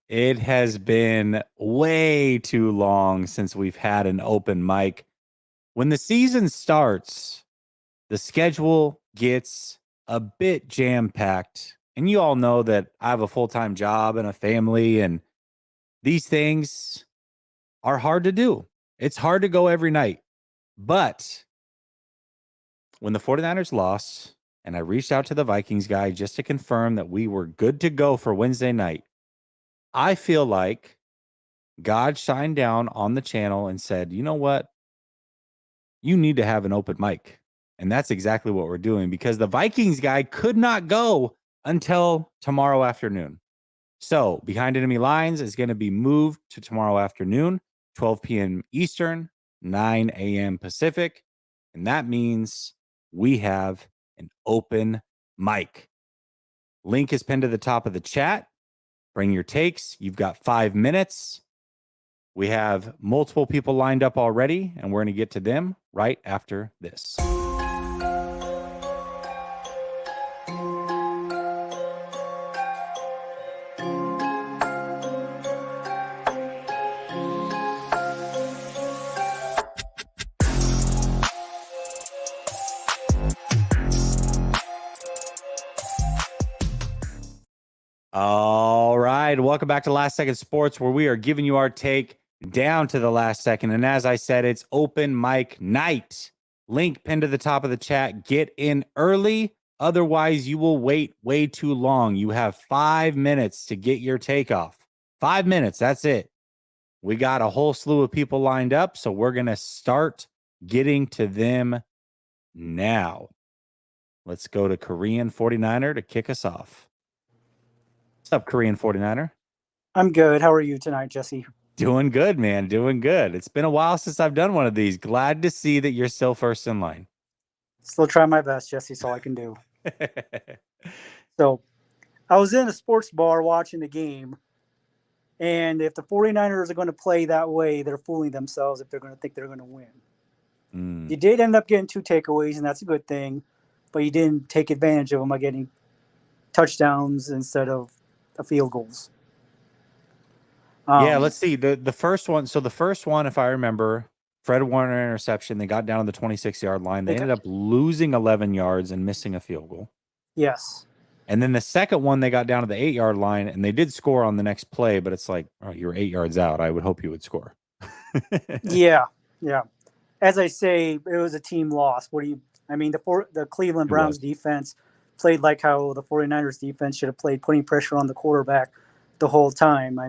It has been way too long since we've had an open mic. When the season starts, the schedule gets a bit jam packed. And you all know that I have a full time job and a family, and these things are hard to do. It's hard to go every night. But when the 49ers lost, and I reached out to the Vikings guy just to confirm that we were good to go for Wednesday night, I feel like God shined down on the channel and said, you know what? You need to have an open mic. And that's exactly what we're doing because the Vikings guy could not go until tomorrow afternoon. So Behind Enemy Lines is going to be moved to tomorrow afternoon, 12 p.m. Eastern, 9 a.m. Pacific. And that means we have an open mic. Link is pinned to the top of the chat. Bring your takes. You've got 5 minutes. We have multiple people lined up already, and we're going to get to them right after this. All right. Welcome back to Last Second Sports, where we are giving you our take down to the last second. And as I said, it's open mic night. Link pinned to the top of the chat. Get in early. Otherwise, you will wait way too long. You have 5 minutes to get your take off. 5 minutes. That's it. We got a whole slew of people lined up. So we're going to start getting to them now. Let's go to Korean 49er to kick us off. What's up, Korean 49er? I'm good. How are you tonight, Jesse? Doing good, man. Doing good. It's been a while since I've done one of these. Glad to see that you're still first in line. Still try my best, Jesse. That's all I can do. So I was in a sports bar watching the game. And if the 49ers are going to play that way, they're fooling themselves if they're going to think they're going to win. You did end up getting 2 takeaways, and that's a good thing. But you didn't take advantage of them by getting touchdowns instead of field goals. Yeah, let's see. The first one. So the first one, if I remember, Fred Warner interception. They got down to the 26-yard line. They ended up losing 11 yards and missing a field goal. Yes. And then the second one, they got down to the 8-yard line, and they did score on the next play. But it's like, oh, you're 8 yards out. I would hope you would score. Yeah. As I say, it was a team loss. The Cleveland Browns defense played like how the 49ers defense should have played, putting pressure on the quarterback the whole time.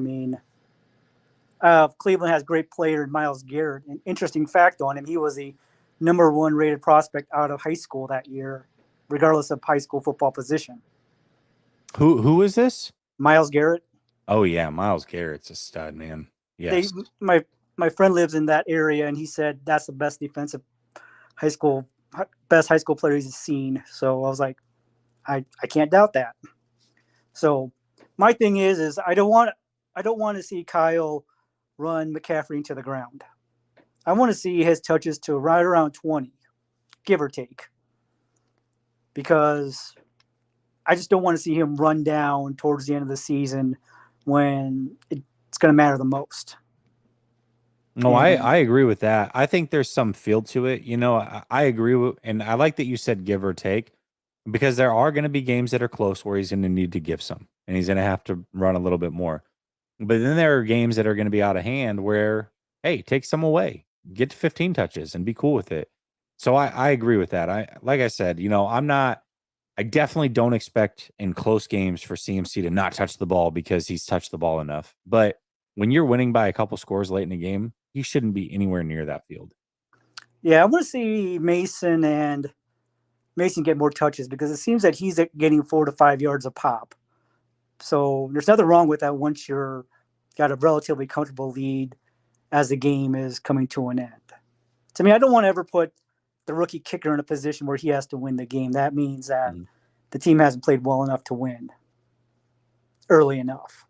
Cleveland has great player Myles Garrett. An interesting fact on him, he was the number 1 rated prospect out of high school that year, regardless of high school football position. Who is this? Myles Garrett. Oh, yeah. Myles Garrett's a stud, man. Yes. My friend lives in that area, and he said that's the best best high school player he's seen. So I was like, I can't doubt that. So my thing is I don't want to see Kyle run McCaffrey into the ground. I want to see his touches to right around 20, give or take, because I just don't want to see him run down towards the end of the season when it's going to matter the most. No, I agree with that. I think there's some feel to it. I agree with, and I like that you said give or take, because there are going to be games that are close where he's going to need to give some, and he's going to have to run a little bit more. But then there are games that are going to be out of hand where, hey, take some away, get to 15 touches and be cool with it. So I agree with that. Like I said, I definitely don't expect in close games for CMC to not touch the ball because he's touched the ball enough. But when you're winning by a couple scores late in the game, he shouldn't be anywhere near that field. Yeah, I want to see Mason get more touches because it seems that he's getting 4 to 5 yards a pop. So there's nothing wrong with that once you're got a relatively comfortable lead as the game is coming to an end. To me, I don't want to ever put the rookie kicker in a position where he has to win the game. That means that the team hasn't played well enough to win early enough.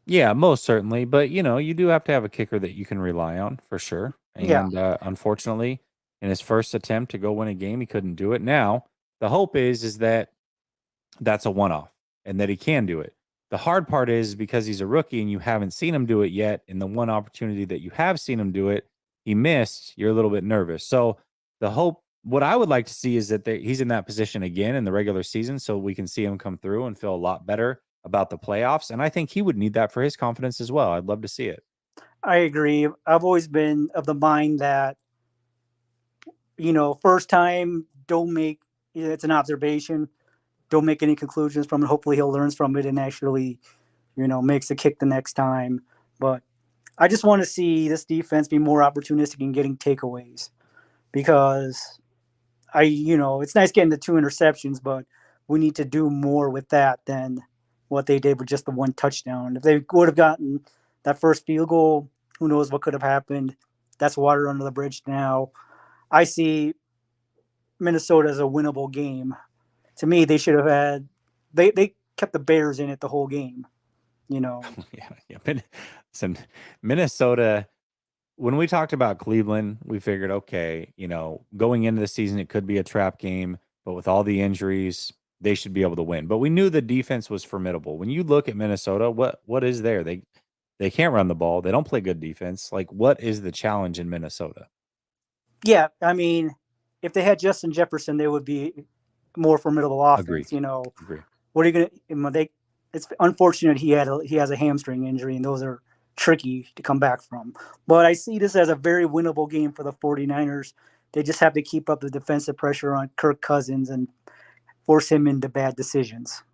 Yeah, most certainly. But, you do have to have a kicker that you can rely on for sure. And unfortunately, in his first attempt to go win a game, he couldn't do it. Now, the hope is that that's a one-off and that he can do it. The hard part is because he's a rookie and you haven't seen him do it yet. In the one opportunity that you have seen him do it, he missed. You're a little bit nervous. So what I would like to see is that he's in that position again in the regular season, so we can see him come through and feel a lot better about the playoffs. And I think he would need that for his confidence as well. I'd love to see it. I agree. I've always been of the mind that, first time, don't make it's an observation. Don't make any conclusions from it. Hopefully he'll learn from it and actually, makes a kick the next time. But I just want to see this defense be more opportunistic in getting takeaways, because it's nice getting the 2 interceptions, but we need to do more with that than what they did with just the 1 touchdown. If they would have gotten that first field goal, who knows what could have happened. That's water under the bridge now. I see Minnesota as a winnable game. To me, they should have had they kept the Bears in it the whole game. Yeah. Listen, Minnesota. When we talked about Cleveland, we figured, okay, going into the season, it could be a trap game, but with all the injuries, they should be able to win. But we knew the defense was formidable. When you look at Minnesota, what is there? They can't run the ball. They don't play good defense. Like, what is the challenge in Minnesota? Yeah, I mean, if they had Justin Jefferson, they would be more formidable offense. Agreed. Agreed. What are you gonna? It's unfortunate he has a hamstring injury, and those are tricky to come back from. But I see this as a very winnable game for the 49ers. They just have to keep up the defensive pressure on Kirk Cousins and force him into bad decisions.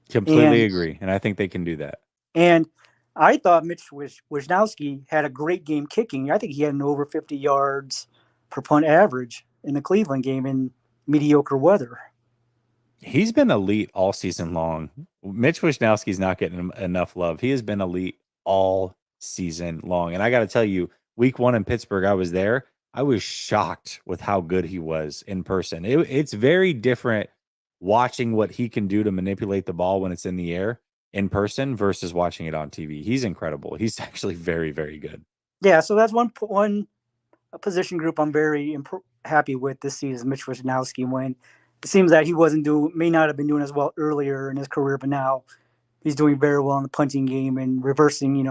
Completely agree, and I think they can do that. And I thought Mitch Wishnowsky had a great game kicking. I think he had an over 50 yards per punt average in the Cleveland game in mediocre weather. He's been elite all season long. Mitch Wishnowsky's not getting enough love. He has been elite all season long. And I got to tell you, week 1 in Pittsburgh, I was there. I was shocked with how good he was in person. It's very different watching what he can do to manipulate the ball when it's in the air in person versus watching it on TV. He's incredible. He's actually very, very good. Yeah, so that's one position group I'm very happy with this season, Mitch Wishnowsky, when it seems that he may not have been doing as well earlier in his career, but now he's doing very well in the punting game and reversing,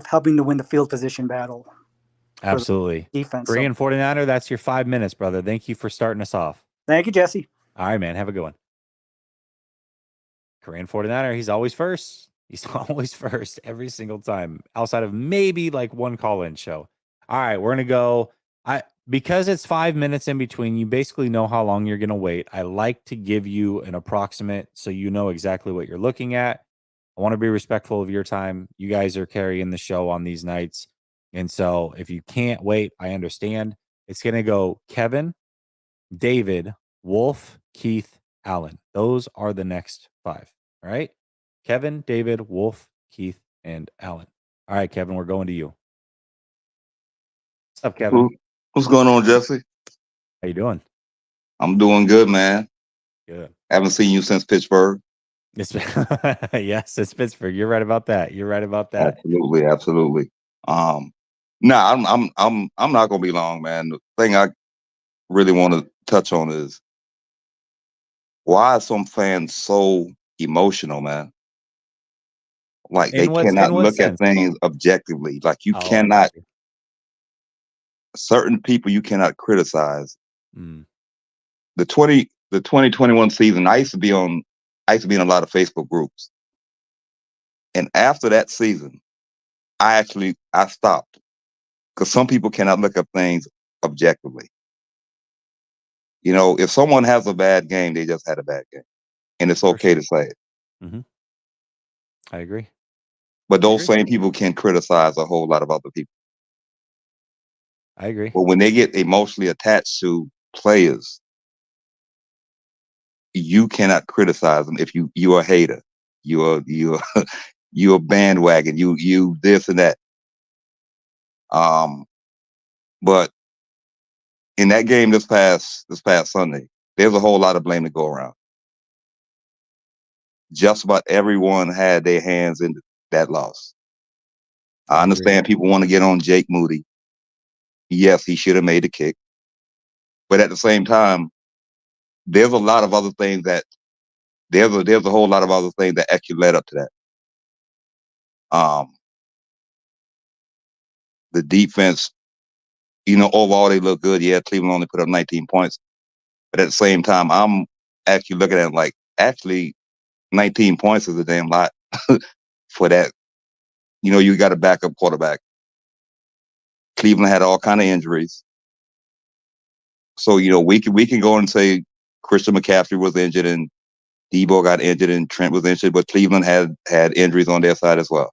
helping to win the field position battle. Absolutely. Defense. Korean 49er, that's your 5 minutes, brother. Thank you for starting us off. Thank you, Jesse. All right, man. Have a good one. Korean 49er, he's always first. He's always first every single time, outside of maybe like one call-in show. All right, we're going to go. Because it's 5 minutes in between, you basically know how long you're going to wait. I like to give you an approximate so you know exactly what you're looking at. I want to be respectful of your time. You guys are carrying the show on these nights. And so if you can't wait, I understand. It's going to go Kevin, David, Wolf, Keith, Allen. Those are the next 5. All right? Kevin, David, Wolf, Keith, and Allen. All right, Kevin, we're going to you. What's up, Kevin? What's going on, Jesse? How you doing? I'm doing good, man. Good. Haven't seen you since Pittsburgh. Yes, it's Pittsburgh. You're right about that. Absolutely. I'm not gonna be long, man. The thing I really want to touch on is why are some fans so emotional, man? Like they cannot look at things objectively. Like you cannot. Certain people you cannot criticize. The 2021 season, I used to be in a lot of Facebook groups. And after that season, I stopped, because some people cannot look at things objectively. If someone has a bad game, they just had a bad game, and it's okay to say it. Mm-hmm. I agree. But those same people can criticize a whole lot of other people. I agree. But when they get emotionally attached to players, you cannot criticize them. If you're a hater, you're a bandwagon, you this and that. But in that game this past Sunday, there's a whole lot of blame to go around. Just about everyone had their hands in that loss. I understand people want to get on Jake Moody. Yes, he should have made the kick. But at the same time, there's a lot of other things that there's a whole lot of other things that actually led up to that. The defense, overall they look good. Yeah, Cleveland only put up 19 points, but at the same time, I'm actually looking at it like, actually 19 points is a damn lot for that. You got a backup quarterback. Cleveland had all kind of injuries, so we can go and say Christian McCaffrey was injured and Debo got injured and Trent was injured, but Cleveland had injuries on their side as well.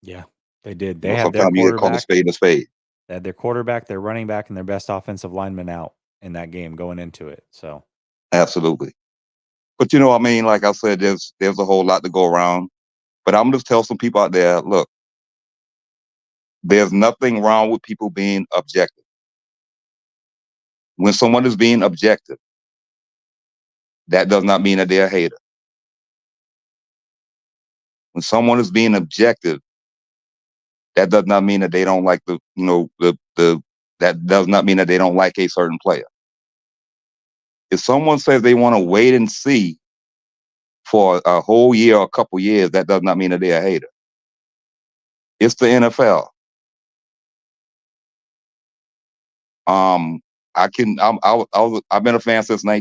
Yeah, they did. They had their sometimes you get called a quarterback. spade a spade. They had their quarterback, their running back, and their best offensive lineman out in that game going into it. So Absolutely. But like I said, there's a whole lot to go around. But I'm just tell some people out there, look, there's nothing wrong with people being objective. When someone is being objective, that does not mean that they're a hater. When someone is being objective, that does not mean that they don't like that does not mean that they don't like a certain player. If someone says they want to wait and see for a whole year or a couple years, that does not mean that they're a hater. It's the NFL. I've been a fan since the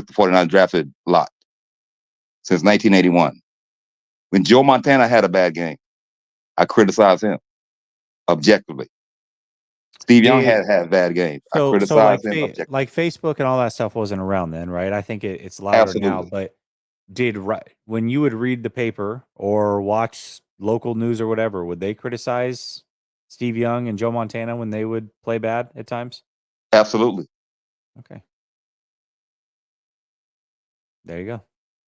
49ers drafted Lot, since 1981. When Joe Montana had a bad game, I criticized him objectively. Steve Young had bad games. I criticized him objectively. Like Facebook and all that stuff wasn't around then, right? I think it's louder Absolutely. now. But when you would read the paper or watch local news or whatever, would they criticize Steve Young and Joe Montana when they would play bad at times? Absolutely. Okay. There you go.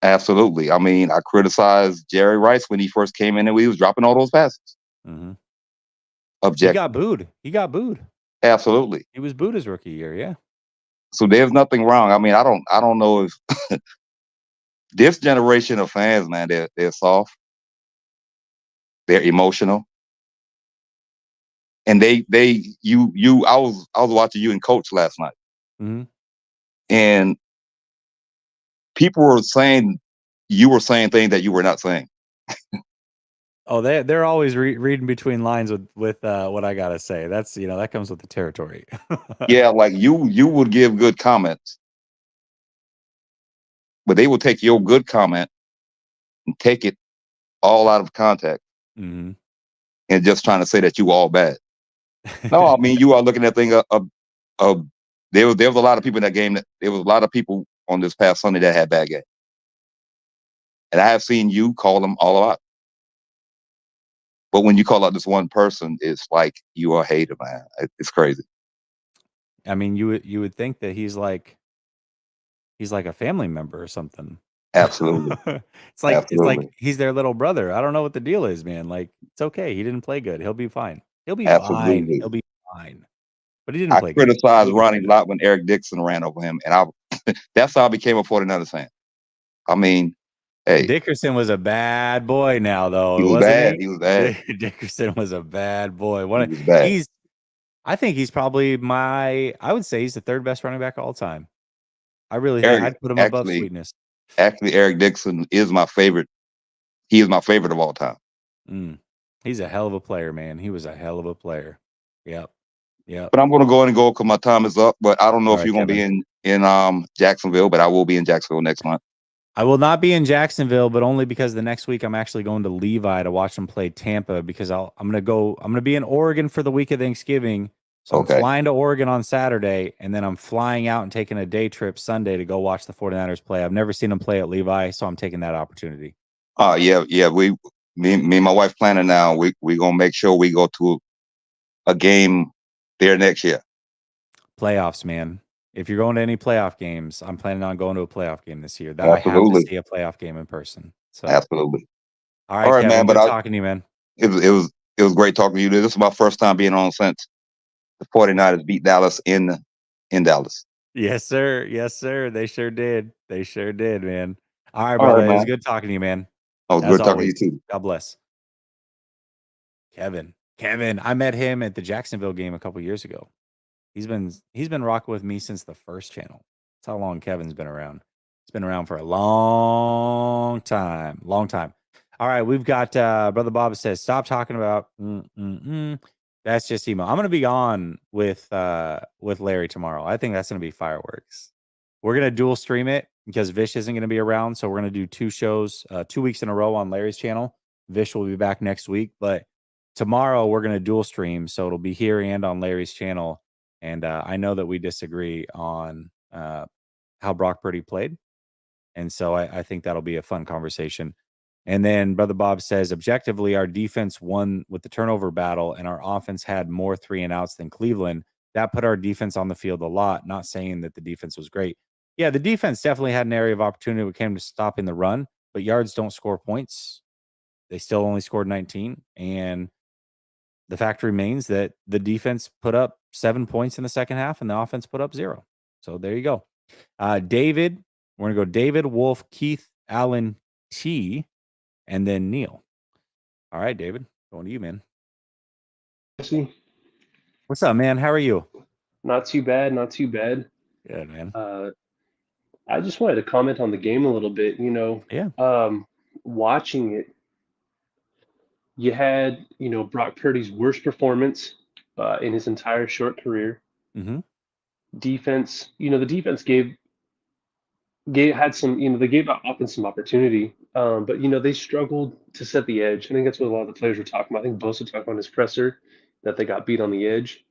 Absolutely. I mean, I criticized Jerry Rice when he first came in and he was dropping all those passes. Mm-hmm. Objective. He got booed. Absolutely. He was booed his rookie year. Yeah. So there's nothing wrong. I mean, I don't know if this generation of fans, man, they're soft. They're emotional. And I was watching you and Coach last night. Mm-hmm. And people were saying you were saying things that you were not saying. Oh, they're always reading between lines with what I gotta say. That's that comes with the territory. Yeah, like you would give good comments, but they will take your good comment and take it all out of context, mm-hmm. and just trying to say that you all bad. No, I mean, you are looking at things. There was a lot of people in that game. There was a lot of people on this past Sunday that had bad games, and I have seen you call them all out. But when you call out this one person, it's like you are a hater, man. It's crazy. I mean, you would think that he's like a family member or something. Absolutely. It's like he's their little brother. I don't know what the deal is, man. Like, it's okay. He didn't play good. He'll be fine. He'll be fine. He'll be fine. But he didn't play good. I criticized Ronnie Lott when Eric Dixon ran over him, and that's how I became a 49ers fan. I mean, hey, Dickerson was a bad boy now, though. He was bad. He was bad. Dickerson was a bad boy. He was bad. I think he's probably I would say he's the third best running back of all time. I really think I'd put him above Sweetness. Actually, Eric Dixon is my favorite. He is my favorite of all time. He's a hell of a player, man. He was a hell of a player. Yep. But I'm going to go ahead and go because my time is up. But I don't know if you're going to be in Jacksonville, but I will be in Jacksonville next month. I will not be in Jacksonville, but only because the next week I'm actually going to Levi to watch them play Tampa because I'm going to be in Oregon for the week of Thanksgiving. So I'm flying to Oregon on Saturday, and then I'm flying out and taking a day trip Sunday to go watch the 49ers play. I've never seen them play at Levi, so I'm taking that opportunity. Yeah. Me and my wife planning now. We gonna make sure we go to a game there next year. Playoffs, man. If you're going to any playoff games, I'm planning on going to a playoff game this year. That I have to see a playoff game in person. So absolutely. All right, Kevin, man. Good talking to you, man. It was great talking to you. This is my first time being on since the 49ers beat Dallas in Dallas. Yes, sir. Yes, sir. They sure did. They sure did, man. All right, brother. It was good talking to you, man. Oh, good talking to you too. God bless. Kevin, I met him at the Jacksonville game a couple years ago. He's been rocking with me since the first channel. That's how long Kevin's been around. It's been around for a long time. Long time. All right, we've got Brother Bob says, stop talking about that's just emo. I'm gonna be on with Larry tomorrow. I think that's gonna be fireworks. We're gonna dual stream it because Vish isn't gonna be around. So we're gonna do 2 shows, 2 weeks in a row on Larry's channel. Vish will be back next week, but tomorrow we're gonna dual stream, so it'll be here and on Larry's channel. And I know that we disagree on how Brock Purdy played. And so I think that'll be a fun conversation. And then Brother Bob says, objectively, our defense won with the turnover battle, and our offense had more 3 and outs than Cleveland. That put our defense on the field a lot, not saying that the defense was great. Yeah, the defense definitely had an area of opportunity when it came to stopping the run, but yards don't score points. They still only scored 19. And the fact remains that the defense put up 7 points in the second half, and the offense put up 0. So there you go. David, we're going to go David, Wolf, Keith, Allen, T, and then Neil. All right, David, going to you, man. See, What's up, man? How are you? not too bad, not too bad. Good, man. I just wanted to comment on the game a little bit. Yeah. Watching it, you had, Brock Purdy's worst performance in his entire short career. Mm-hmm. Defense, the defense had some, they gave offense some opportunity, but they struggled to set the edge. I think that's what a lot of the players were talking about. I think Bosa talked about in his presser that they got beat on the edge.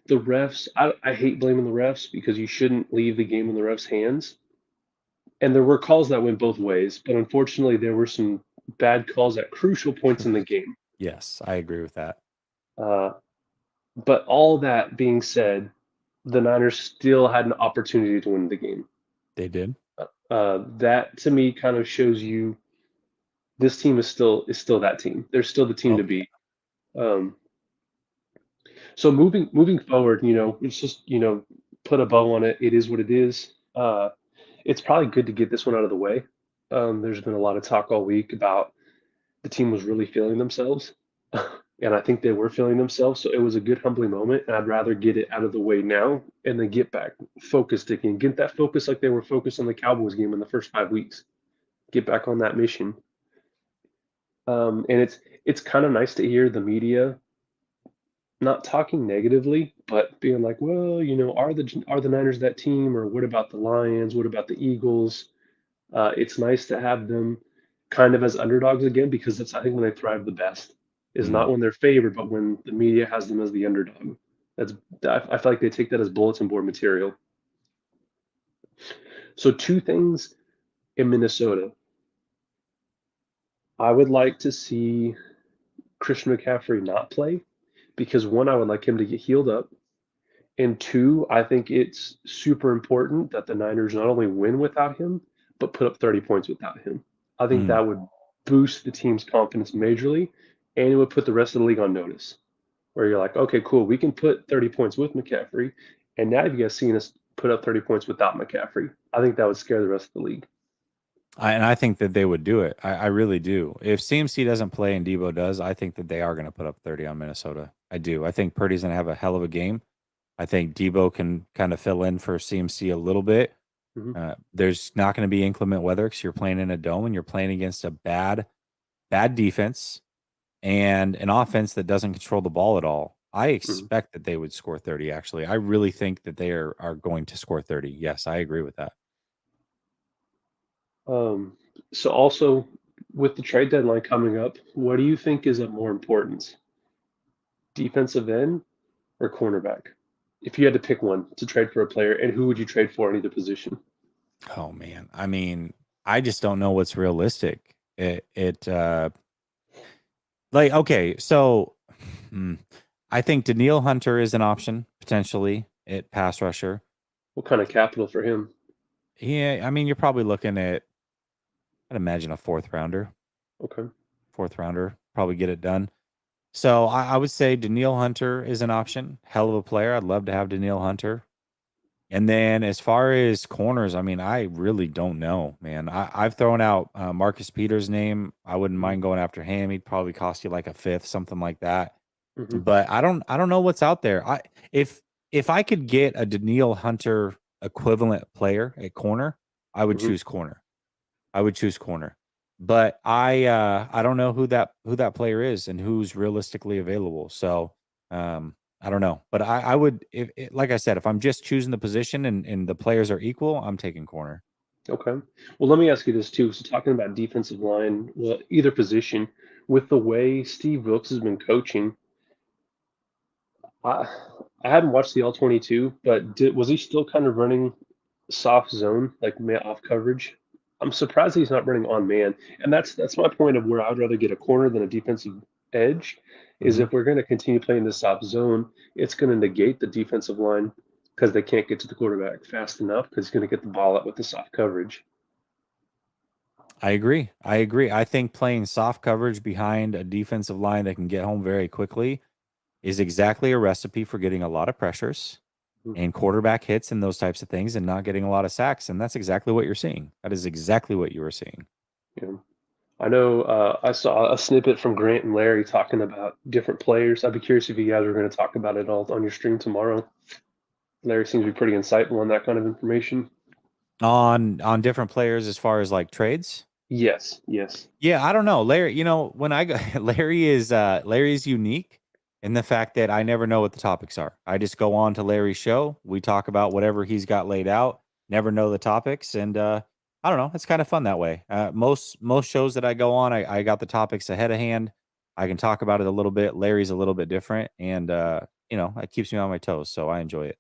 The refs, I hate blaming the refs because you shouldn't leave the game in the refs' hands. And there were calls that went both ways, but unfortunately, there were some bad calls at crucial points in the game. Yes, I agree with that. But all that being said, the Niners still had an opportunity to win the game. They did. That to me kind of shows you this team is still that team. They're still the team to beat. So moving forward, it's just put a bow on it. It is what it is. It's probably good to get this one out of the way. There's been a lot of talk all week about the team was really feeling themselves, and I think they were feeling themselves. So it was a good humbling moment, and I'd rather get it out of the way now and then get back focused again. Get that focus like they were focused on the Cowboys game in the first 5 weeks. Get back on that mission. And it's kind of nice to hear the media not talking negatively, but being like, well, are the Niners that team, or what about the Lions? What about the Eagles? It's nice to have them kind of as underdogs again, because that's, I think, when they thrive the best is not when they're favored, but when the media has them as the underdog. I feel like they take that as bulletin board material. So 2 things in Minnesota. I would like to see Christian McCaffrey not play. Because 1, I would like him to get healed up. And 2, I think it's super important that the Niners not only win without him, but put up 30 points without him. I think that would boost the team's confidence majorly, and it would put the rest of the league on notice. Where you're like, okay, cool, we can put 30 points with McCaffrey, and now you guys seen us put up 30 points without McCaffrey. I think that would scare the rest of the league. And I think that they would do it. I really do. If CMC doesn't play and Debo does, I think that they are going to put up 30 on Minnesota. I do. I think Purdy's going to have a hell of a game. I think Debo can kind of fill in for CMC a little bit. There's not going to be inclement weather because you're playing in a dome and you're playing against a bad defense and an offense that doesn't control the ball at all. I expect that they would score 30, actually. I really think that they are going to score 30. Yes, I agree with that. So also, with the trade deadline coming up, what do you think is of more importance? Defensive end or cornerback? If you had to pick one to trade for a player, and who would you trade for in either position? Oh, man. I mean, I just don't know what's realistic. Okay, so I think Danielle Hunter is an option, potentially, at pass rusher. What kind of capital for him? Yeah, I mean, you're probably looking at, I'd imagine, a 4th rounder. Okay. 4th rounder, probably get it done. So I would say Danielle Hunter is an option. Hell of a player. I'd love to have Danielle Hunter. And then as far as corners, I mean, I really don't know, man. I've thrown out Marcus Peters' name. I wouldn't mind going after him. He'd probably cost you like a 5th, something like that. But I don't know what's out there. If I could get a Danielle Hunter equivalent player at corner, I would choose corner. But I don't know who that player is and who's realistically available. So I don't know. But I would, like I said, if I'm just choosing the position and the players are equal, I'm taking corner. Okay. Well, let me ask you this too. So, talking about defensive line, well, either position, with the way Steve Wilkes has been coaching, I I hadn't watched the All-22, but was he still kind of running soft zone, like off coverage? I'm surprised he's not running on man, and that's my point of where I'd rather get a corner than a defensive edge. Is Mhm. if we're going to continue playing the soft zone, it's going to negate the defensive line because they can't get to the quarterback fast enough because he's going to get the ball out with the soft coverage. I agree. I think playing soft coverage behind a defensive line that can get home very quickly is exactly a recipe for getting a lot of pressures Mhm. and quarterback hits and those types of things and not getting a lot of sacks. And that's exactly what you're seeing. That is exactly what you were seeing. Yeah. I know I saw a snippet from Grant and Larry talking about different players. I'd be curious if you guys are going to talk about it all on your stream tomorrow. Larry seems to be pretty insightful on that kind of information. On different players as far as like trades. Yes, yes. Yeah, I don't know. Larry, when I go Larry's unique in the fact that I never know what the topics are. I just go on to Larry's show. We talk about whatever he's got laid out, never know the topics, and I don't know. It's kind of fun that way. Most shows that I go on, I got the topics ahead of hand. I can talk about it a little bit. Larry's a little bit different, and it keeps me on my toes, so I enjoy it.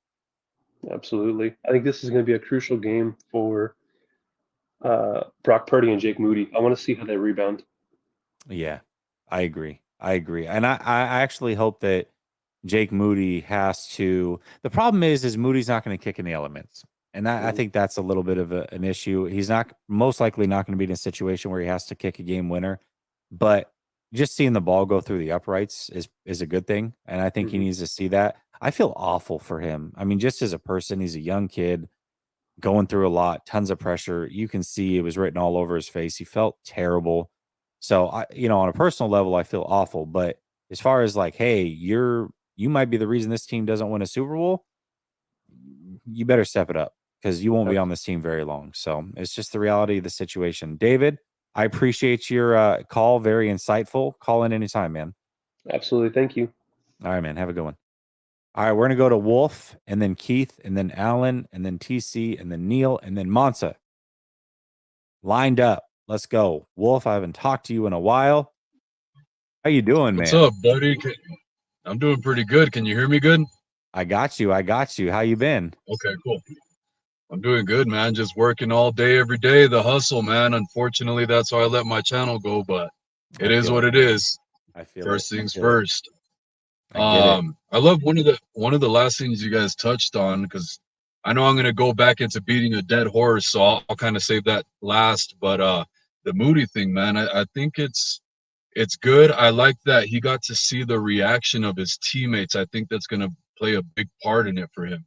Absolutely. I think this is going to be a crucial game for Brock Purdy and Jake Moody. I want to see how they rebound. Yeah, I agree. And I actually hope that Jake Moody has to. The problem is Moody's not going to kick in the elements. And I think that's a little bit of an issue. He's not most likely not going to be in a situation where he has to kick a game winner, but just seeing the ball go through the uprights is a good thing. And I think he needs to see that. I feel awful for him. I mean, just as a person, he's a young kid going through a lot, tons of pressure. You can see it was written all over his face. He felt terrible. So on a personal level, I feel awful. But as far as like, hey, you might be the reason this team doesn't win a Super Bowl, you better step it up because you won't be on this team very long. So it's just the reality of the situation. David, I appreciate your call. Very insightful. Call in anytime, man. Absolutely. Thank you. All right, man. Have a good one. All right, we're going to go to Wolf and then Keith and then Alan and then TC and then Neil and then Monsa. Lined up. Let's go. Wolf, I haven't talked to you in a while. How you doing, What's man? up, buddy? I'm doing pretty good. Can you hear me good? I got you. How you been? Okay, cool. I'm doing good, man. Just working all day, every day. The hustle, man. Unfortunately, that's why I let my channel go, but it is what it is. I feel First it. things first. I get it. I love one of the last things you guys touched on, because I know I'm gonna go back into beating a dead horse, so I'll kind of save that last. But the Moody thing, man, I think it's good. I like that he got to see the reaction of his teammates. I think that's gonna play a big part in it for him,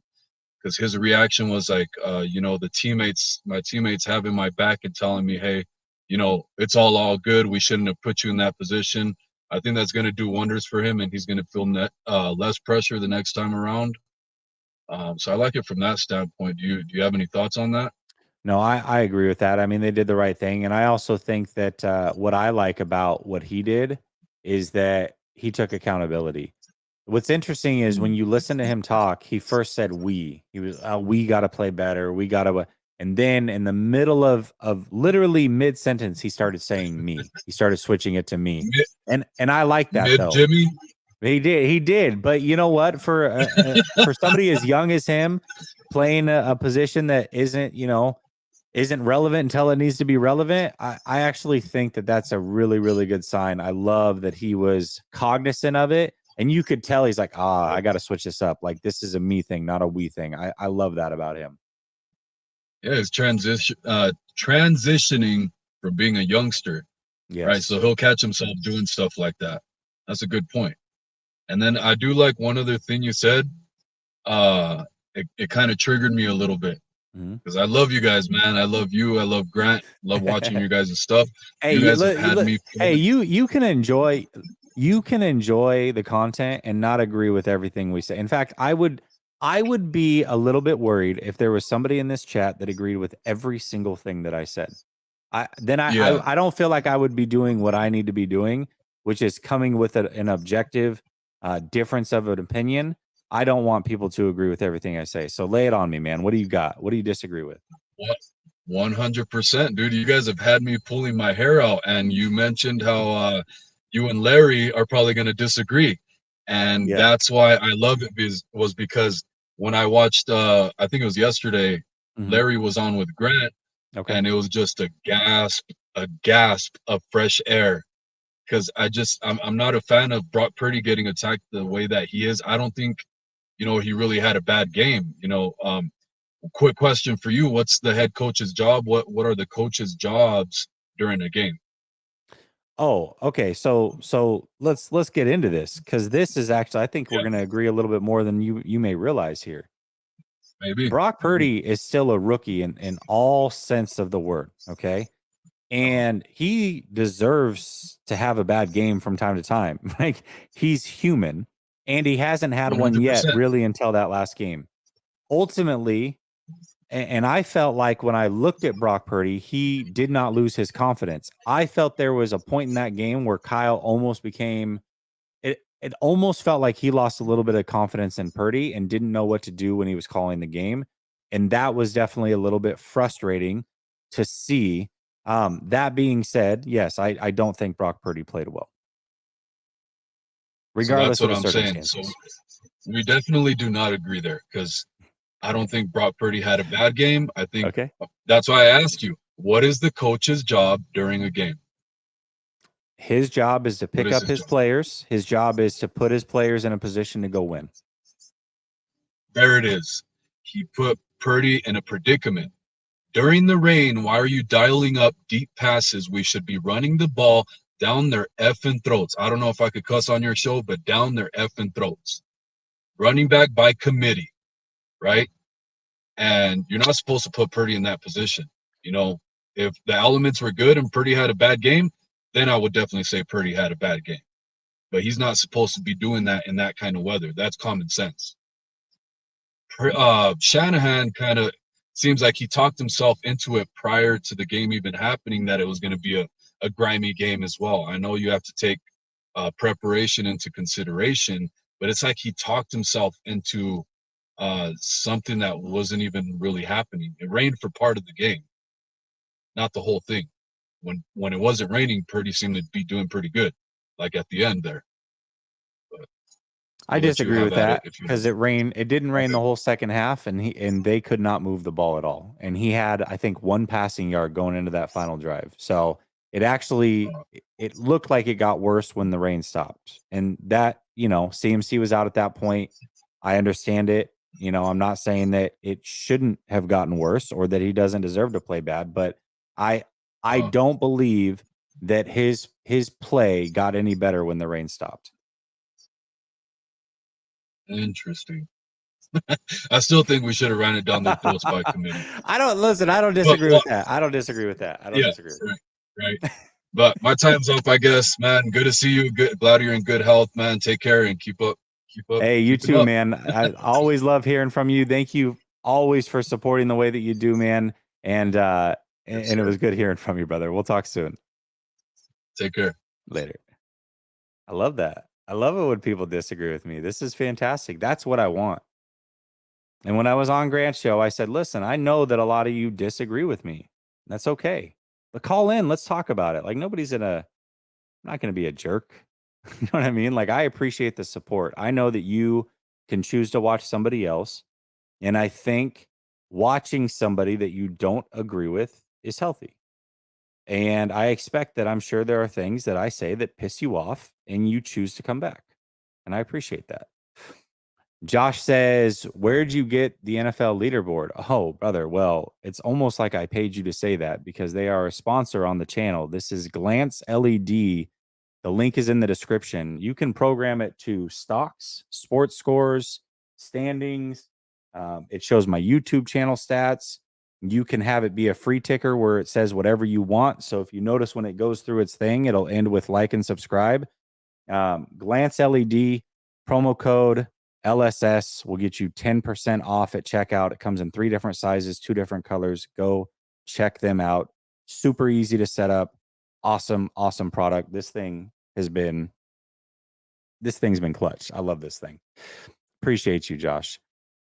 because his reaction was like, my teammates having my back and telling me, hey, it's all good. We shouldn't have put you in that position. I think that's going to do wonders for him, and he's going to feel less pressure the next time around. So I like it from that standpoint. Do you have any thoughts on that? No, I agree with that. I mean, they did the right thing. And I also think that what I like about what he did is that he took accountability. What's interesting is when you listen to him talk, he first said we got to play better. We got to, and then in the middle of literally mid sentence, he started saying me. He started switching it to me. And I like that though. Jimmy. He did. But you know what? For somebody as young as him playing a position that isn't relevant until it needs to be relevant, I actually think that that's a really, really good sign. I love that he was cognizant of it. And you could tell he's like, I got to switch this up. Like, this is a me thing, not a we thing. I love that about him. Yeah, it's transitioning from being a youngster. Yes. Right? So he'll catch himself doing stuff like that. That's a good point. And then I do like one other thing you said. It kind of triggered me a little bit. Because I love you guys, man. I love you. I love Grant. Love watching your guys' stuff. Hey, you guys have had me. Hey, you can enjoy the content and not agree with everything we say. In fact, I would I would be a little bit worried if there was somebody in this chat that agreed with every single thing that I said. I don't feel like I would be doing what I need to be doing, which is coming with an objective difference of an opinion. I don't want people to agree with everything I say. So lay it on me, man. What do you got? What do you disagree with? What? 100%, dude. You guys have had me pulling my hair out, and you mentioned how you and Larry are probably going to disagree, and that's why I love it because when I watched, I think it was yesterday, Larry was on with Grant, and it was just a gasp of fresh air, because I'm not a fan of Brock Purdy getting attacked the way that he is. I don't think, he really had a bad game. Quick question for you: what's the head coach's job? What are the coach's jobs during a game? Oh, okay. So let's get into this, because this is actually, I think we're going to agree a little bit more than you may realize here. Maybe Brock Purdy is still a rookie in all sense of the word. Okay. And he deserves to have a bad game from time to time. Like, he's human, and he hasn't had 100%. One yet, really, until that last game. Ultimately, and I felt like when I looked at Brock Purdy, he did not lose his confidence. I felt there was a point in that game where Kyle almost became, it almost felt like he lost a little bit of confidence in Purdy and didn't know what to do when he was calling the game. And that was definitely a little bit frustrating to see. That being said, yes, I don't think Brock Purdy played well, regardless of the circumstances. So we definitely do not agree there, because I don't think Brock Purdy had a bad game. I think that's why I asked you, what is the coach's job during a game? His job is to pick up his players. His job is to put his players in a position to go win. There it is. He put Purdy in a predicament. During the rain, why are you dialing up deep passes? We should be running the ball down their effing throats. I don't know if I could cuss on your show, but down their effing throats. Running back by committee, right? And you're not supposed to put Purdy in that position. If the elements were good and Purdy had a bad game, then I would definitely say Purdy had a bad game. But he's not supposed to be doing that in that kind of weather. That's common sense. Shanahan kind of seems like he talked himself into it prior to the game even happening, that it was going to be a grimy game as well. I know you have to take preparation into consideration, but it's like he talked himself into something that wasn't even really happening. It rained for part of the game, not the whole thing. When it wasn't raining, Purdy seemed to be doing pretty good, like at the end there. But I disagree with that, because it didn't rain the whole second half, and they could not move the ball at all. And he had, I think, 1 passing yard going into that final drive. So it actually, it looked like it got worse when the rain stopped. And that, CMC was out at that point. I understand it. I'm not saying that it shouldn't have gotten worse or that he doesn't deserve to play bad, but I don't believe that his play got any better when the rain stopped. Interesting. I still think we should have ran it down their throats by committee. I don't disagree with that. I don't disagree with that. Right. But my time's up, I guess, man. Good to see you. Glad you're in good health, man. Take care and keep up. Hey, you too, man. I always love hearing from you. Thank you always for supporting the way that you do, man. And it was good hearing from you, brother. We'll talk soon. Take care. Later. I love that. I love it when people disagree with me. This is fantastic. That's what I want. And when I was on Grant's show, I said, listen, I know that a lot of you disagree with me. That's okay. But call in. Let's talk about it. Like, nobody's not going to be a jerk. You know what I mean? Like, I appreciate the support. I know that you can choose to watch somebody else. And I think watching somebody that you don't agree with is healthy. And I expect that I'm sure there are things that I say that piss you off and you choose to come back. And I appreciate that. Josh says, where'd you get the NFL leaderboard? Oh, brother. Well, it's almost like I paid you to say that, because they are a sponsor on the channel. This is Glance LED. The link is in the description. You can program it to stocks, sports scores, standings. It shows my YouTube channel stats. You can have it be a free ticker where it says whatever you want. So if you notice when it goes through its thing, it'll end with like and subscribe. Glance LED, promo code LSS will get you 10% off at checkout. It comes in 3 different sizes, 2 different colors. Go check them out. Super easy to set up. Awesome product. This thing's been clutch. I love this thing. Appreciate you, Josh.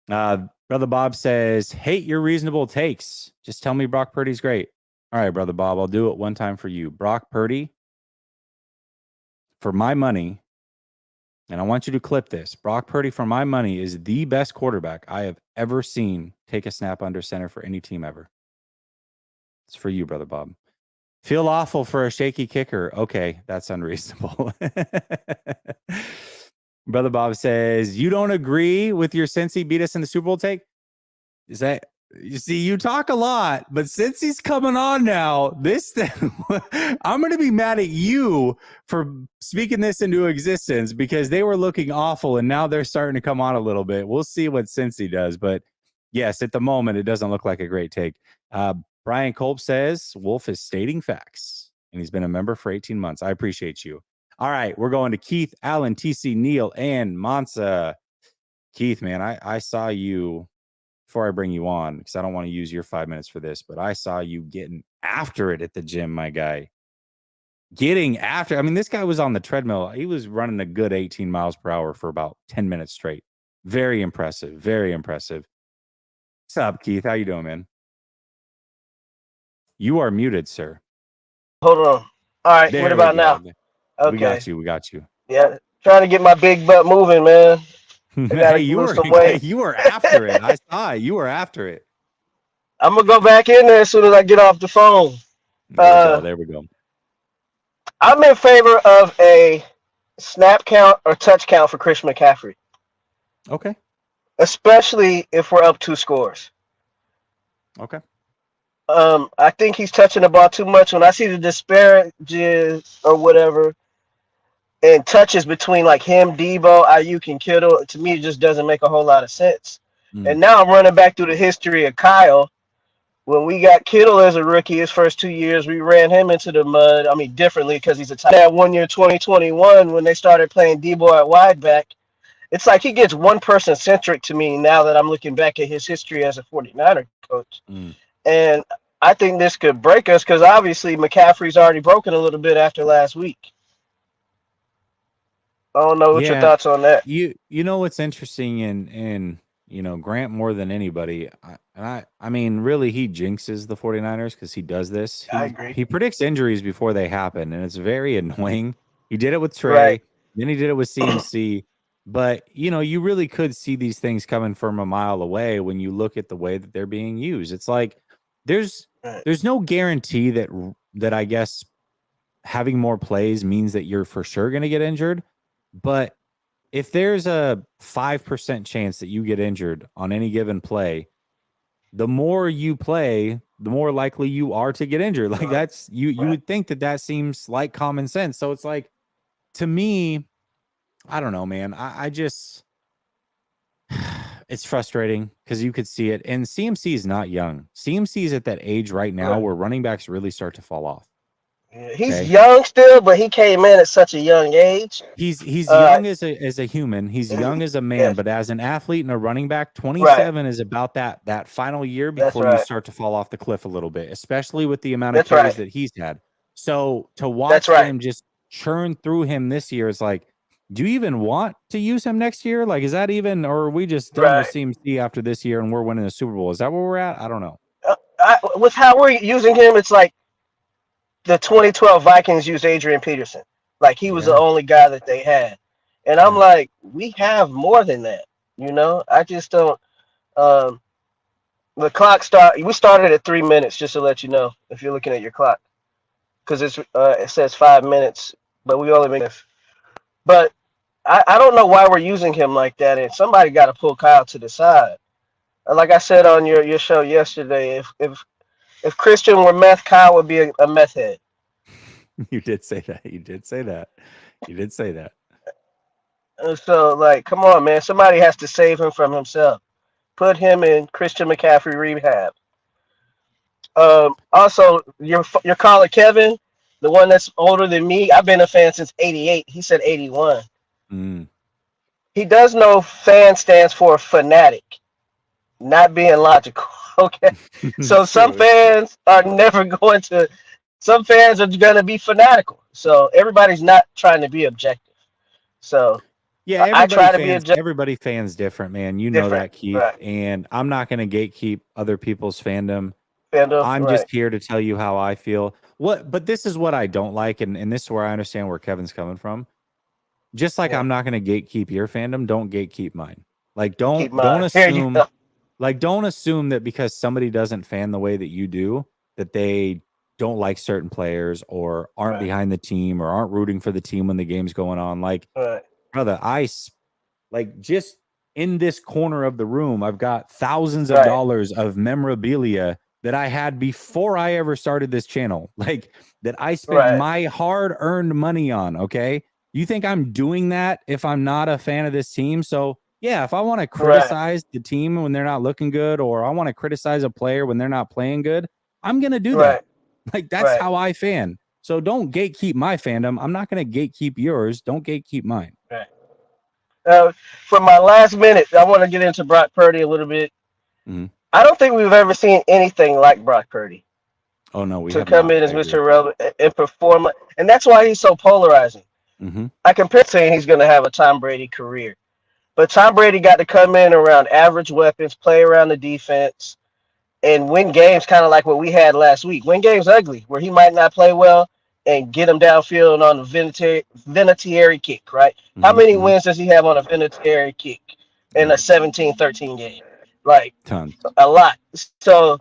Brother Bob says, hate your reasonable takes. Just tell me Brock Purdy's great. All right, Brother Bob, I'll do it one time for you. Brock Purdy, for my money, and I want you to clip this. Brock Purdy, for my money, is the best quarterback I have ever seen take a snap under center for any team ever. It's for you, Brother Bob. Feel awful for a shaky kicker. Okay, that's unreasonable. Brother Bob says, you don't agree with your Cincy beat us in the Super Bowl take? Is that, you see, you talk a lot, but since he's coming on now, this thing, I'm going to be mad at you for speaking this into existence because they were looking awful and now they're starting to come on a little bit. We'll see what Cincy does, but yes, at the moment, it doesn't look like a great take. Brian Kolb says, Wolf is stating facts, and he's been a member for 18 months. I appreciate you. All right, we're going to Keith, Allen, TC, Neil, and Mansa. Keith, man, I saw you before I bring you on because I don't want to use your 5 minutes for this, but I saw you getting after it at the gym, my guy. Getting after. I mean, this guy was on the treadmill. He was running a good 18 miles per hour for about 10 minutes straight. Very impressive. Very impressive. What's up, Keith? How you doing, man? You are muted, sir. Hold on. All right, There what we about go. now? Okay. We got you. Yeah, trying to get my big butt moving, man. Hey, you were after it. I saw it. You were after it. I'm gonna go back in there as soon as I get off the phone. There we go. I'm in favor of a snap count or touch count for Christian McCaffrey. Okay. Especially if we're up 2 scores. Okay. I think he's touching the ball too much. When I see the disparages or whatever and touches between like him, Debo, Ayuk, and Kittle, to me it just doesn't make a whole lot of sense. And now I'm running back through the history of Kyle. When we got Kittle as a rookie his first 2 years, we ran him into the mud. I mean, differently because he's a tight end. That 1 year, 2021, when they started playing Debo at wide back, it's like he gets one person centric to me now that I'm looking back at his history as a 49er coach. And I think this could break us because obviously McCaffrey's already broken a little bit after last week. I don't know what your thoughts on that. You know what's interesting, and you know Grant more than anybody. I mean, really, he jinxes the 49ers because he does this. I agree. He predicts injuries before they happen, and it's very annoying. He did it with Trey, Right. then he did it with CMC. But you know, you really could see these things coming from a mile away when you look at the way that they're being used. It's like there's no guarantee that I guess having more plays means that you're for sure going to get injured. But if there's a 5% chance that you get injured on any given play, the more you play, the more likely you are to get injured. Like that's you would think that seems like common sense. So it's like, to me, I don't know, man. I just, it's frustrating because you could see it. And CMC is not young. CMC is at that age right now where running backs really start to fall off. Yeah, he's young still, but he came in at such a young age. He's young as a human. He's young as a man, but as an athlete and a running back, 27 is about that final year before you start to fall off the cliff a little bit, especially with the amount of carries that he's had. So to watch them just churn through him this year is like, do you even want to use him next year? Like, is that even, or are we just done with CMC after this year and we're winning the Super Bowl? Is that where we're at? I don't know. With how we're using him, it's like the 2012 Vikings used Adrian Peterson. Like he was the only guy that they had. And I'm like, we have more than that. You know, I just don't. The clock we started at 3 minutes, just to let you know, if you're looking at your clock. Because it says 5 minutes, but we only make this. But I don't know why we're using him like that. And somebody got to pull Kyle to the side. Like I said on your show yesterday, if Christian were meth, Kyle would be a meth head. You did say that. You did say that. So, like, come on, man. Somebody has to save him from himself. Put him in Christian McCaffrey rehab. Also, your caller, Kevin, the one that's older than me, I've been a fan since 88. He said 81. he does know fan stands for fanatic, not being logical. Okay, so some True. fans are never going to. Some fans are going to be fanatical. So everybody's not trying to be objective. So Yeah, I try to be objective. everybody fans different, man. You know Different, that, Keith. right? And I'm not going to gatekeep other people's fandom. Fandom, I'm right? just here to tell you how I feel. But this is what I don't like, and this is where I understand where Kevin's coming from. Just like Yeah. I'm not going to gatekeep your fandom, don't gatekeep mine. Like Keep don't mine. Here you assume go. like don't assume that because somebody doesn't fan the way that you do, that they don't like certain players or aren't Right. behind the team or aren't rooting for the team when the game's going on. Like, Right. brother, like just in this corner of the room, I've got thousands of Right. dollars of memorabilia that I had before I ever started this channel, like that I spent Right. my hard-earned money on. Okay, you think I'm doing that if I'm not a fan of this team? So yeah, if I want to criticize the team when they're not looking good, or I want to criticize a player when they're not playing good, I'm gonna do Right. that. Like that's Right. how I fan. So don't gatekeep my fandom. I'm not gonna gatekeep yours. Don't gatekeep mine. Right. For my last minute, I want to get into Brock Purdy a little bit. Mhm. I don't think we've ever seen anything like Brock Purdy Oh no, we to have come not. in I as agree. Mr. Relevant and perform, and that's why he's so polarizing. Mhm. I compare saying he's going to have a Tom Brady career, but Tom Brady got to come in around average weapons, play around the defense, and win games, kind of like what we had last week. Win games ugly, where he might not play well, and get him downfield on the Vinatieri kick, right? How Mhm, many mhm. wins does he have on a Vinatieri kick in a 17-13 game? Like, Tons. a lot. So,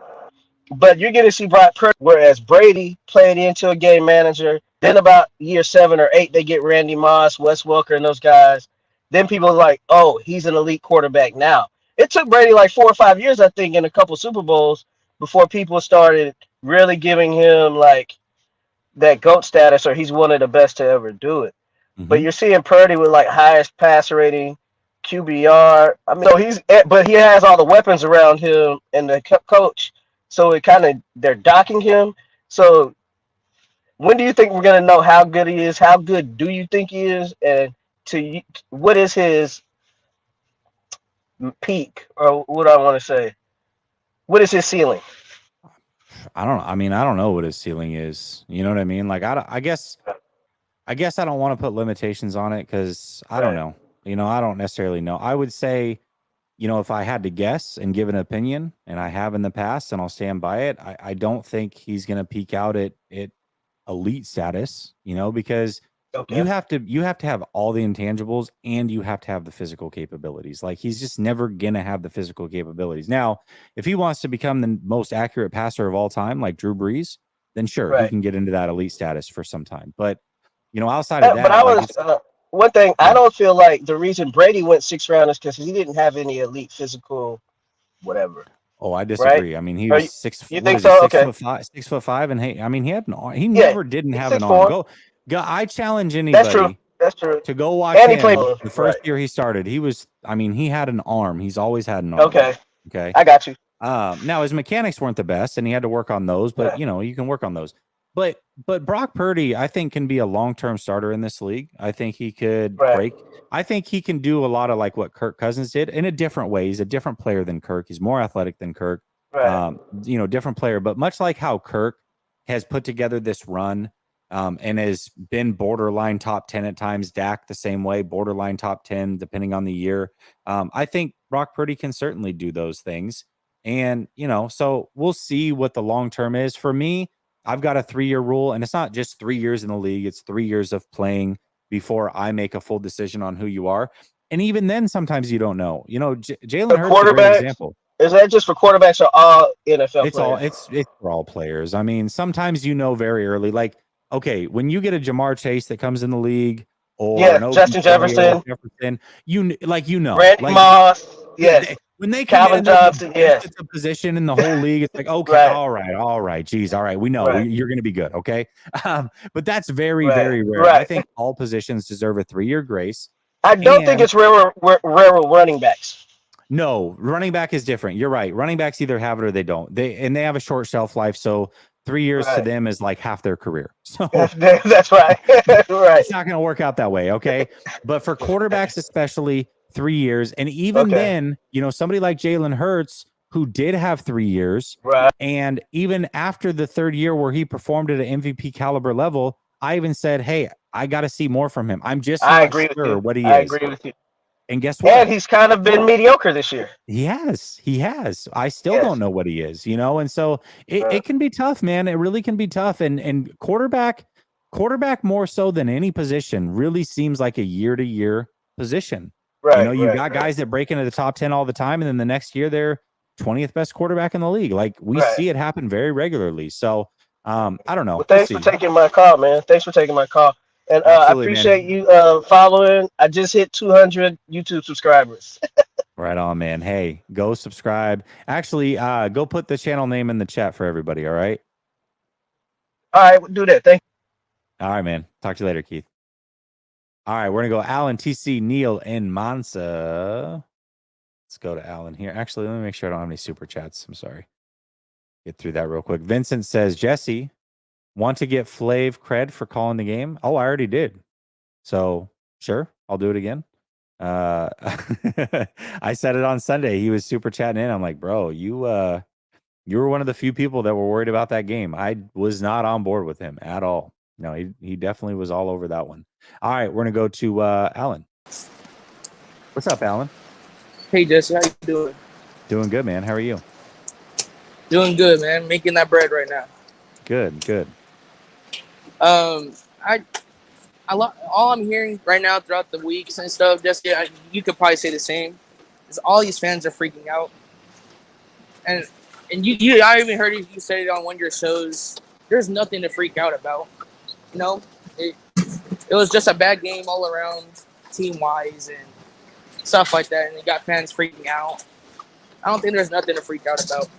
but you're going to see Brock Purdy, whereas Brady played into a game manager. Then about year 7 or 8, they get Randy Moss, Wes Welker, and those guys. Then people are like, oh, he's an elite quarterback now. It took Brady like 4 or 5 years, I think, in a couple Super Bowls before people started really giving him like that GOAT status, or he's one of the best to ever do it. But Mhm. you're seeing Purdy with like highest passer rating, QBR. I mean, so but he has all the weapons around him and the coach. So it kind of, they're docking him. So when do you think we're gonna know how good he is? How good do you think he is? And what is his peak, or what I want to say? What is his ceiling? I don't know what his ceiling is. You know what I mean? Like I guess I don't want to put limitations on it because I don't Right. know. You know, I don't necessarily know. I would say, you know, if I had to guess and give an opinion, and I have in the past, and I'll stand by it, I don't think he's going to peak out at elite status. You know, because Okay. you have to have all the intangibles, and you have to have the physical capabilities. Like he's just never going to have the physical capabilities. Now, if he wants to become the most accurate passer of all time, like Drew Brees, then sure, he Right. can get into that elite status for some time. But you know, outside of But that, I like was it's one thing. I yeah. don't feel like the reason Brady went 6 rounds is because he didn't have any elite physical, whatever. Oh, I Right? disagree. I mean, he Are was you, six. you What think is he? so? 6'5", 6'5", and hey, I mean, he had an arm. He Yeah, never didn't he's have an arm. 6'4". Go. I challenge That's true. anybody That's true. to go watch And he played him. The right. first year he started, he was. I mean, he had an arm. He's always had an arm. Okay, Okay. I got you. Now his mechanics weren't the best, and he had to work on those. But Right. you know, you can work on those. But Brock Purdy, I think, can be a long-term starter in this league. I think he could Right. break. I think he can do a lot of like what Kirk Cousins did in a different way. He's a different player than Kirk. He's more athletic than Kirk. Right. You know, different player. But much like how Kirk has put together this run and has been borderline top 10 at times, Dak the same way, borderline top 10, depending on the year. I think Brock Purdy can certainly do those things. And, you know, so we'll see what the long term is. For me, I've got a 3-year rule, and it's not just 3 years in the league, it's 3 years of playing before I make a full decision on who you are. And even then, sometimes you don't know. You know, Jalen The Hurts is a great quarterbacks, example. is that just for quarterbacks or all NFL It's all players? it's for all players. I mean, sometimes you know very early. Like, okay, when you get a Jamar Chase that comes in the league, or Yeah, an Justin OBJ or Jefferson, Jefferson, you know, Randy like Moss, yeah, yes, when they come Calvin in, they're the Johnson, best yes, at the position in the whole league. It's like, okay, right, all right, geez, all right, we know right, you're going to be good, okay. But that's very, right, very rare. I right. think all positions deserve a 3-year grace. I don't think And it's rare running backs. no, running back is different. You're right. Running backs either have it or they don't. They have a short shelf life, so 3 years to Right. them is like half their career. So That's right. Right. it's not going to work out that way, okay? But for quarterbacks especially, 3 years. And even Okay. then, somebody like Jalen Hurts, who did have 3 years, Right. and even after the third year where he performed at an MVP caliber level, I even said, hey, I got to see more from him. I'm just I not agree with sure you. what he I is. agree with you. And guess And what? he's kind of been mediocre this year. He has. I still Yes. don't know what he is, and so it can be tough, man. It really can be tough. And quarterback more so than any position really seems like a year-to-year position. Right. You got guys that break into the top 10 all the time, and then the next year they're 20th best quarterback in the league. Like we see it happen very regularly. So I don't know. Well, thanks for taking my call, man. Thanks for taking my call. And I Absolutely, appreciate man. you following. I just hit 200 YouTube subscribers. Right on, man. Hey, go subscribe. Actually, go put the channel name in the chat for everybody. All right. All right, we'll do that. Thank All right, man. Talk to you later, Keith. All right, we're gonna go Alan, TC, Neil, and Mansa. Let's go to Alan here. Actually, let me make sure I don't have any super chats. I'm sorry. Get through that real quick. Vincent says, Jesse, want to get Flav cred for calling the game? Oh, I already did. So sure, I'll do it again. I said it on Sunday. He was super chatting in. I'm like, bro, you were one of the few people that were worried about that game. I was not on board with him at all. No, he definitely was all over that one. All right, we're gonna go to Alan. What's up, Alan? Hey Jesse, how you doing? Doing good, man. How are you? Doing good, man. Making that bread right now. Good. All I'm hearing right now throughout the weeks and stuff, Jesse, you could probably say the same, is all these fans are freaking out. And I even heard you say it on one of your shows. There's nothing to freak out about. It was just a bad game all around, team wise and stuff like that, and you got fans freaking out. I don't think there's nothing to freak out about.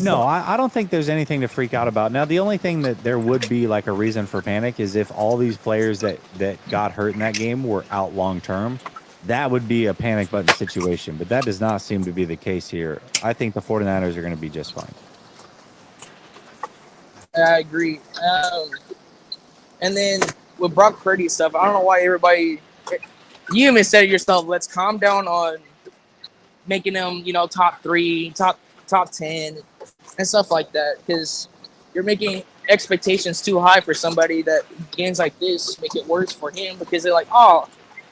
No, I don't think there's anything to freak out about. Now, the only thing that there would be like a reason for panic is if all these players that got hurt in that game were out long term. That would be a panic button situation, but that does not seem to be the case here. I think the 49ers are going to be just fine. I agree. And then with Brock Purdy stuff, I don't know why everybody. You even said it yourself. Let's calm down on making them, top 3, top 10, and stuff like that. Because you're making expectations too high for somebody that games like this make it worse for him because they're like, oh,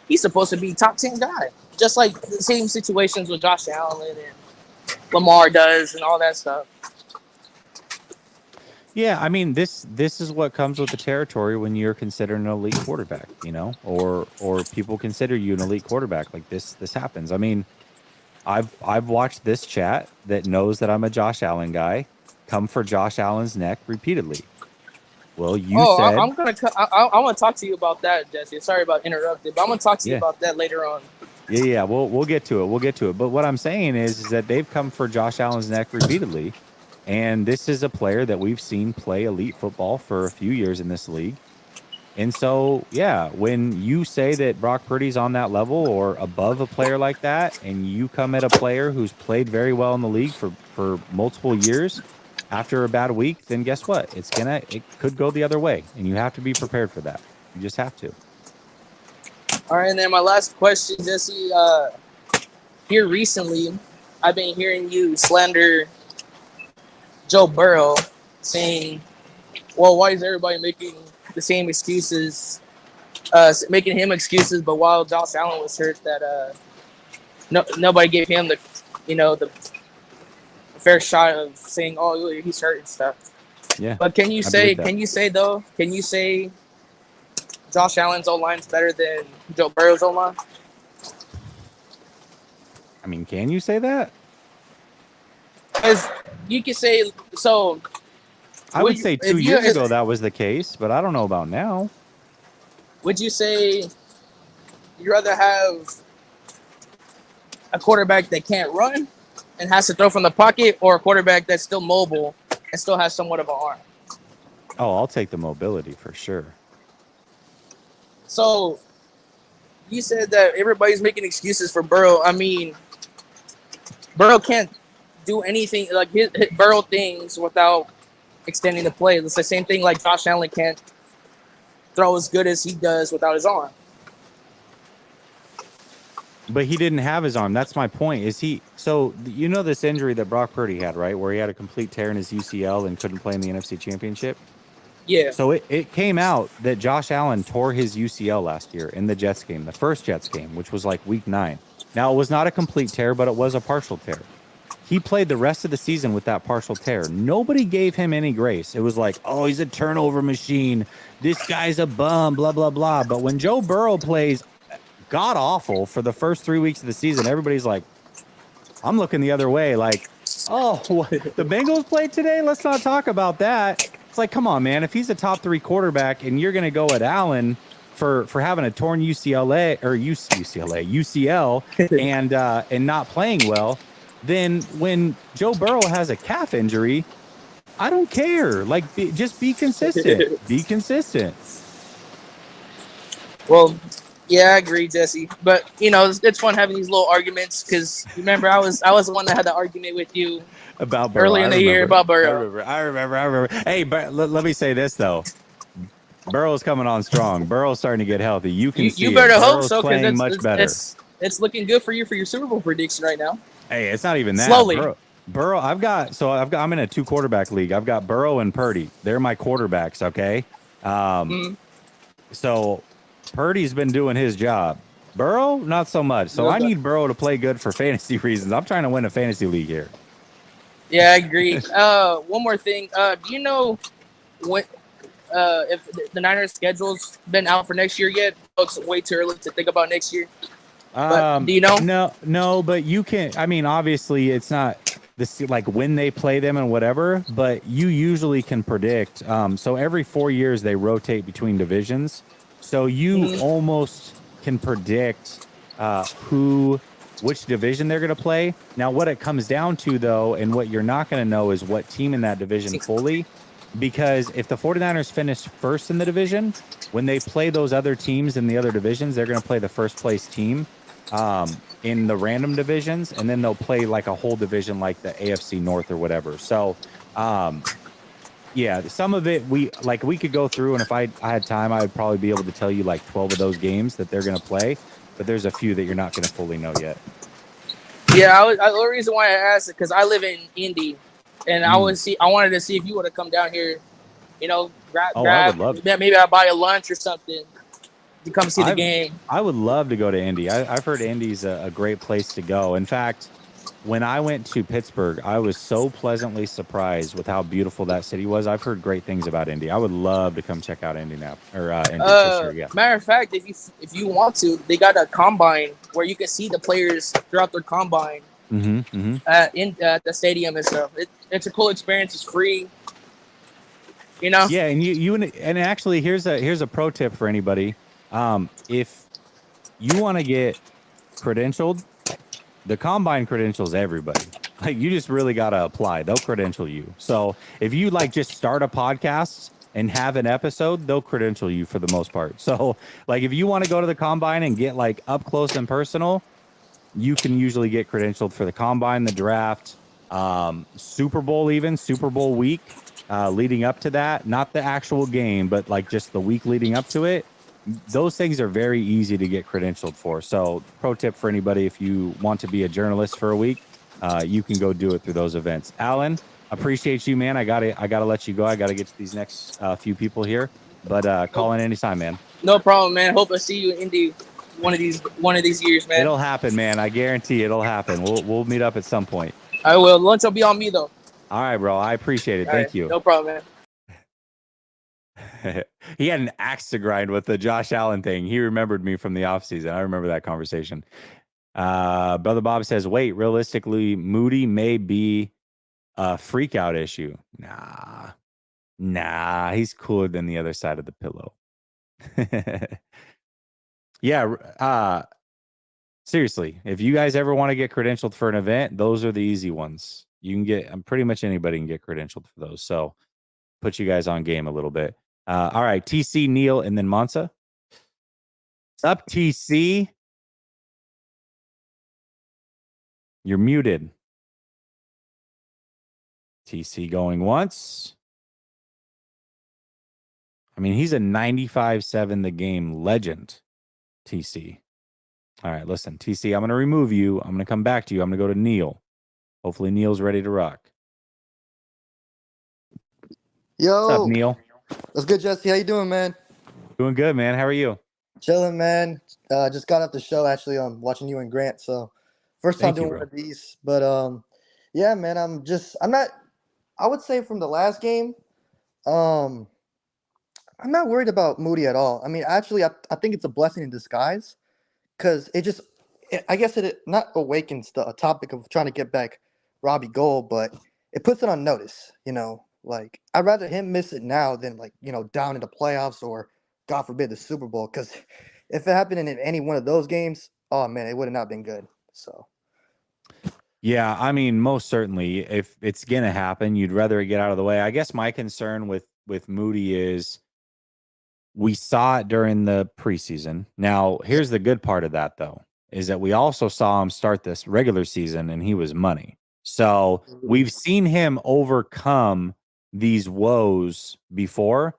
he's supposed to be top 10 guy. Just like the same situations with Josh Allen and Lamar does and all that stuff. Yeah, I mean this is what comes with the territory when you're considered an elite quarterback, or people consider you an elite quarterback. Like this happens. I mean, I've watched this chat that knows that I'm a Josh Allen guy come for Josh Allen's neck repeatedly. Well, said I'm gonna talk to you about that, Jesse. Sorry about interrupting, but I'm gonna talk to you about that later on. Yeah, we'll get to it. But what I'm saying is that they've come for Josh Allen's neck repeatedly. And this is a player that we've seen play elite football for a few years in this league. And so, yeah, when you say that Brock Purdy's on that level or above a player like that, and you come at a player who's played very well in the league for multiple years after a bad week, then guess what? It could go the other way. And you have to be prepared for that. You just have to. All right, and then my last question, Jesse. Here recently, I've been hearing you slander Joe Burrow, saying, well, why is everybody making the same excuses, making him excuses, but while Josh Allen was hurt, that nobody gave him the fair shot of saying, oh, he's hurt and stuff. Yeah. But can you say Josh Allen's O-line's better than Joe Burrow's O-line? I mean, can you say that? Because you can say so. I would say 2 years ago that was the case, but I don't know about now. Would you say you'd rather have a quarterback that can't run and has to throw from the pocket, or a quarterback that's still mobile and still has somewhat of an arm? Oh, I'll take the mobility for sure. So you said that everybody's making excuses for Burrow. I mean, Burrow can't do anything like hit Burrow things without extending the play. It's the same thing like Josh Allen can't throw as good as he does without his arm. But he didn't have his arm. That's my point. Is he? So you know this injury that Brock Purdy had, right? Where he had a complete tear in his UCL and couldn't play in the NFC Championship. Yeah. So it came out that Josh Allen tore his UCL last year in the Jets game, the first Jets game, which was like week 9. Now, it was not a complete tear, but it was a partial tear. He played the rest of the season with that partial tear. Nobody gave him any grace. It was like, oh, he's a turnover machine. This guy's a bum, blah, blah, blah. But when Joe Burrow plays god awful for the first 3 weeks of the season, everybody's like, I'm looking the other way. Like, oh, what? The Bengals played today? Let's not talk about that. It's like, come on, man. If he's a top 3 quarterback and you're going to go at Allen for having a torn UCL and not playing well, then when Joe Burrow has a calf injury, I don't care. Like, just be consistent. Be consistent. Well, yeah, I agree, Jesse. But it's fun having these little arguments because remember, I was the one that had the argument with you about Burrow. early in the year about Burrow. I remember. Hey, but let me say this though. Burrow's coming on strong. Burrow's starting to get healthy. You can see. You better it. hope so because much better. It's looking good for you for your Super Bowl prediction right now. Hey, it's not even that. Slowly. Burrow. I'm in a 2 quarterback league. I've got Burrow and Purdy. They're my quarterbacks. Okay. So Purdy's been doing his job. Burrow, not so much. So I need Burrow to play good for fantasy reasons. I'm trying to win a fantasy league here. Yeah, I agree. One more thing. Do you know what if the Niners' schedule's been out for next year yet? It's way too early to think about next year. Do you know? No, but you can. I mean, obviously, it's not this like when they play them and whatever, but you usually can predict. So every 4 years they rotate between divisions, so you almost can predict which division they're going to play. Now, what it comes down to, though, and what you're not going to know is what team in that division fully. Because if the 49ers finish first in the division, when they play those other teams in the other divisions, they're going to play the first place team in the random divisions, and then they'll play like a whole division like the AFC North or whatever. So, yeah, some of it we could go through, and if I had time, I would probably be able to tell you like 12 of those games that they're going to play, but there's a few that you're not going to fully know yet. Yeah, the reason why I asked it because I live in Indy. And I wanted to see if you would have come down here, grab. I would love to. Maybe I'll buy a lunch or something to come see the game. I would love to go to Indy. I've heard Indy's a great place to go. In fact, when I went to Pittsburgh, I was so pleasantly surprised with how beautiful that city was. I've heard great things about Indy. I would love to come check out Indianapolis or Indy for sure. Yeah. Matter of fact, if you want to, they got a combine where you can see the players throughout their combine. At the stadium and stuff. It's a cool experience. It's free. Yeah, and actually here's a pro tip for anybody. If you want to get credentialed, the combine credentials everybody. Like you just really gotta apply. They'll credential you. So if you like just start a podcast and have an episode, they'll credential you for the most part. So like if you want to go to the combine and get like up close and personal, you can usually get credentialed for the combine, the draft, Super Bowl week leading up to that. Not the actual game, but like just the week leading up to it. Those things are very easy to get credentialed for. So pro tip for anybody, if you want to be a journalist for a week, you can go do it through those events. Alan, appreciate you, man. I gotta let you go. I gotta get to these next few people here, but call in anytime, man. No problem, man. Hope I see you in Indy one of these years, man. It'll happen, man. I guarantee it'll happen. We'll meet up at some point. I will. Lunch will be on me though. All right, bro. I appreciate it. Thank you. No problem, man. He had an axe to grind with the Josh Allen thing. He remembered me from the offseason. I remember that conversation. Brother Bob says, wait, realistically, Moody may be a freak out issue. Nah, he's cooler than the other side of the pillow. Yeah. Seriously, if you guys ever want to get credentialed for an event, those are the easy ones. You can get pretty much anybody can get credentialed for those. So put you guys on game a little bit. All right, TC, Neil, and then Monza. What's up, TC? You're muted. TC going once. I mean, he's a 95-7 the game legend, TC. All right, listen, TC, I'm going to remove you. I'm going to come back to you. I'm going to go to Neil. Hopefully Neil's ready to rock. What's up, Yo, Neil? what's good, Jesse? How you doing, man? Doing good, man. How are you? Chilling, man. Just got off the show actually. Watching you and Grant. So first time Thank you, doing bro. one of these, but yeah, man. I'm not. I would say from the last game, um, I'm not worried about Moody at all. I mean, actually, I think it's a blessing in disguise because I guess it not awakens the topic of trying to get back Robbie Gold, but it puts it on notice. Like I'd rather him miss it now than like down in the playoffs or God forbid the Super Bowl. Because if it happened in any one of those games, oh man, it would have not been good. So Yeah, I mean, most certainly, if it's going to happen, you'd rather it get out of the way. I guess my concern with Moody is we saw it during the preseason. Now, here's the good part of that, though, is that we also saw him start this regular season and he was money. So we've seen him overcome these woes before.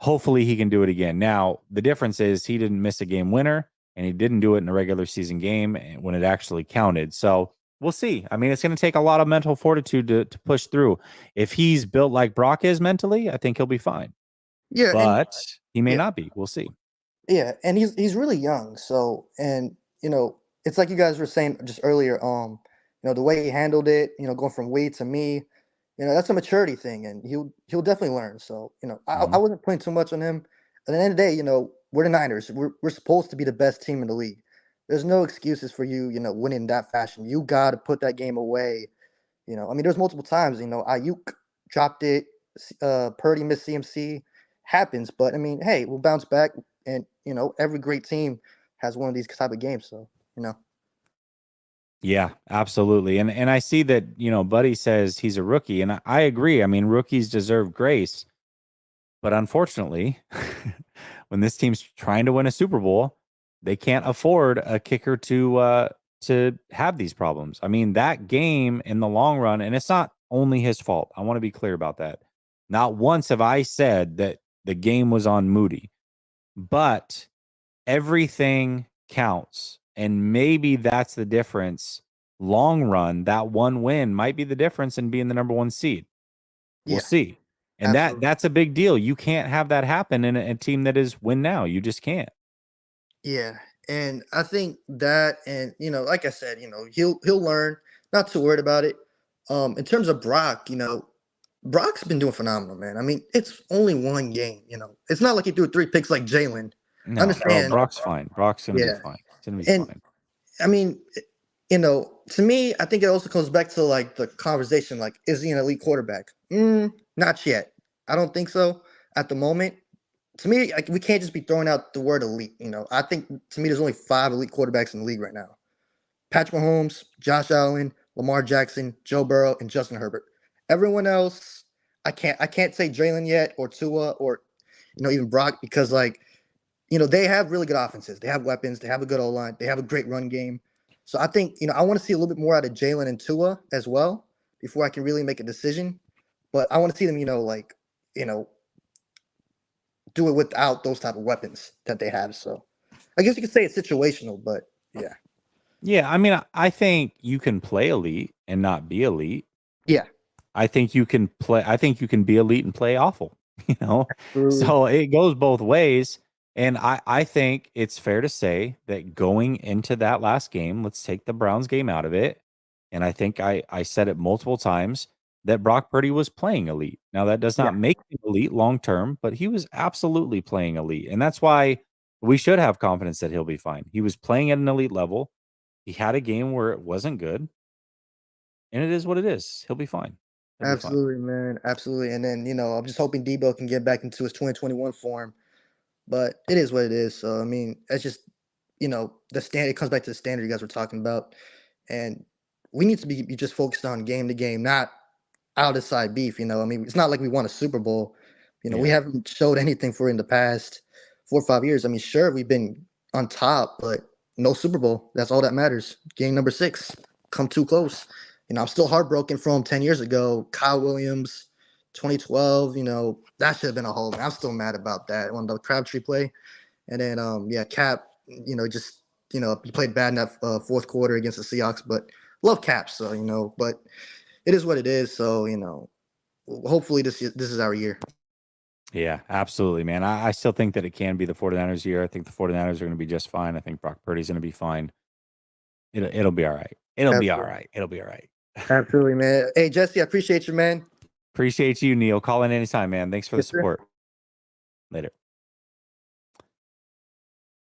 Hopefully he can do it again. Now, the difference is he didn't miss a game winner and he didn't do it in a regular season game when it actually counted. So we'll see. I mean, it's going to take a lot of mental fortitude to push through. If he's built like Brock is mentally, I think he'll be fine. yeah, But he may yeah. not be. We'll see. yeah, and he's really young. So it's like you guys were saying just earlier. The way he handled it, going from we to me, that's a maturity thing, and he'll definitely learn. So, I wasn't putting too much on him. At the end of the day, we're the Niners. We're supposed to be the best team in the league. There's no excuses for you, winning that fashion. You got to put that game away. I mean, there's multiple times, Ayuk dropped it, Purdy missed CMC, happens. But I mean, hey, we'll bounce back, and every great team has one of these type of games. So, Yeah, absolutely. And I see that, Buddy says he's a rookie, and I agree. I mean, rookies deserve grace. But unfortunately, when this team's trying to win a Super Bowl, they can't afford a kicker to have these problems. I mean, that game in the long run, and it's not only his fault. I want to be clear about that. Not once have I said that the game was on Moody, but everything counts. And maybe that's the difference. Long run, that one win might be the difference in being the number one seed. We'll yeah, see. And absolutely. that's a big deal. You can't have that happen in a team that is win now. You just can't. Yeah, and I think that, and like I said, he'll learn. Not too worried about it. In terms of Brock, Brock's been doing phenomenal, man. I mean, it's only one game. It's not like he threw 3 picks like Jalen. I No, bro, understand. Brock's fine. Brock's gonna be Yeah, fine. It's gonna be and fine. I mean, to me, I think it also comes back to like the conversation. Like, is he an elite quarterback? Not yet. I don't think so at the moment. To me, like, we can't just be throwing out the word elite. I think to me, there's only 5 elite quarterbacks in the league right now: Patrick Mahomes, Josh Allen, Lamar Jackson, Joe Burrow, and Justin Herbert. Everyone else, I can't say Jalen yet, or Tua, or even Brock, because like they have really good offenses. They have weapons. They have a good O line. They have a great run game. So I think I want to see a little bit more out of Jalen and Tua as well before I can really make a decision. But I want to see them, you know, do it without those type of weapons that they have. So I guess you could say it's situational, but yeah. Yeah, I mean, I think you can play elite and not be elite. Yeah. I think you can be elite and play awful, Absolutely. So it goes both ways. And I think it's fair to say that going into that last game, let's take the Browns game out of it. And I think I said it multiple times that Brock Purdy was playing elite. Now, that does not Yeah. make him elite long term, but he was absolutely playing elite. And that's why we should have confidence that he'll be fine. He was playing at an elite level. He had a game where it wasn't good. And it is what it is. He'll be fine. He'll be fine. Absolutely, man. Absolutely. And then, I'm just hoping Debo can get back into his 2021 form. But it is what it is. So I mean, it's just, the standard. It comes back to the standard you guys were talking about. And we need to be just focused on game to game, not out of side beef. I mean, it's not like we won a Super Bowl. We Yeah. haven't showed anything for in the past 4 or 5 years. I mean, sure, we've been on top, but no Super Bowl. That's all that matters. Game number 6, come too close. I'm still heartbroken from 10 years ago. Kyle Williams, 2012. That should have been a hold. I'm still mad about that on the Crabtree play. And then, yeah, Cap. Just he played bad in that fourth quarter against the Seahawks, but love Cap, so but it is what it is. So hopefully this is our year. Yeah, absolutely, man. I still think that it can be the 49ers year. I think the 49ers are going to be just fine. I think Brock Purdy's going to be fine. It'll be all right. It'll be all right. It'll be all right. Absolutely, man. Hey, Jesse, I appreciate you, man. Appreciate you, Neil. Call in anytime, man. Thanks for the Yes, sir. support. Later.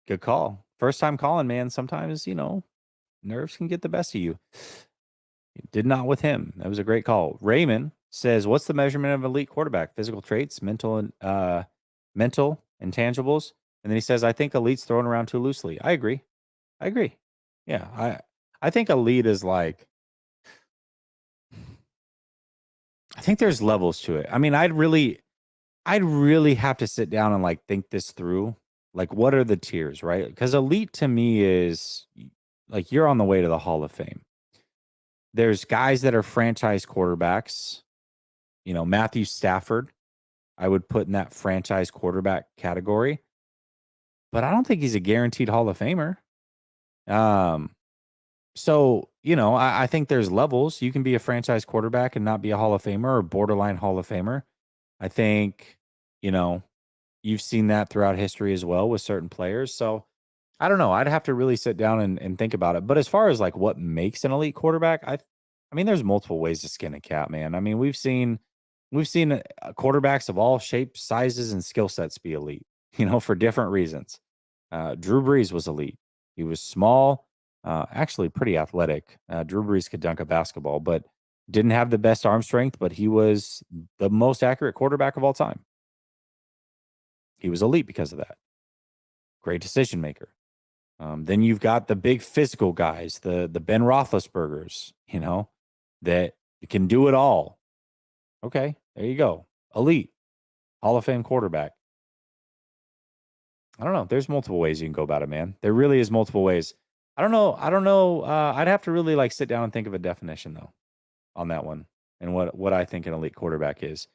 Good call. First time calling, man. Sometimes, nerves can get the best of you. It did not with him. That was a great call. Raymond says, what's the measurement of an elite quarterback? Physical traits, mental intangibles. And then he says, I think elite's thrown around too loosely. I agree. Yeah. I think elite is like, I think there's levels to it. I mean, I'd really have to sit down and like think this through. Like, what are the tiers, right? Because elite to me is like you're on the way to the Hall of Fame. There's guys that are franchise quarterbacks. Matthew Stafford, I would put in that franchise quarterback category. But I don't think he's a guaranteed Hall of Famer. So, I think there's levels. You can be a franchise quarterback and not be a Hall of Famer or borderline Hall of Famer. I think, you've seen that throughout history as well with certain players. So I don't know. I'd have to really sit down and think about it. But as far as like what makes an elite quarterback, I mean, there's multiple ways to skin a cat, man. I mean, we've seen quarterbacks of all shapes, sizes, and skill sets be elite, for different reasons. Drew Brees was elite. He was small, actually pretty athletic. Drew Brees could dunk a basketball, but didn't have the best arm strength, but he was the most accurate quarterback of all time. He was elite because of that. Great decision maker. Then you've got the big physical guys, the Ben Roethlisbergers, that can do it all. Okay, there you go. Elite, Hall of Fame quarterback. I don't know. There's multiple ways you can go about it, man. There really is multiple ways. I don't know. I'd have to really like sit down and think of a definition though on that one and what I think an elite quarterback is.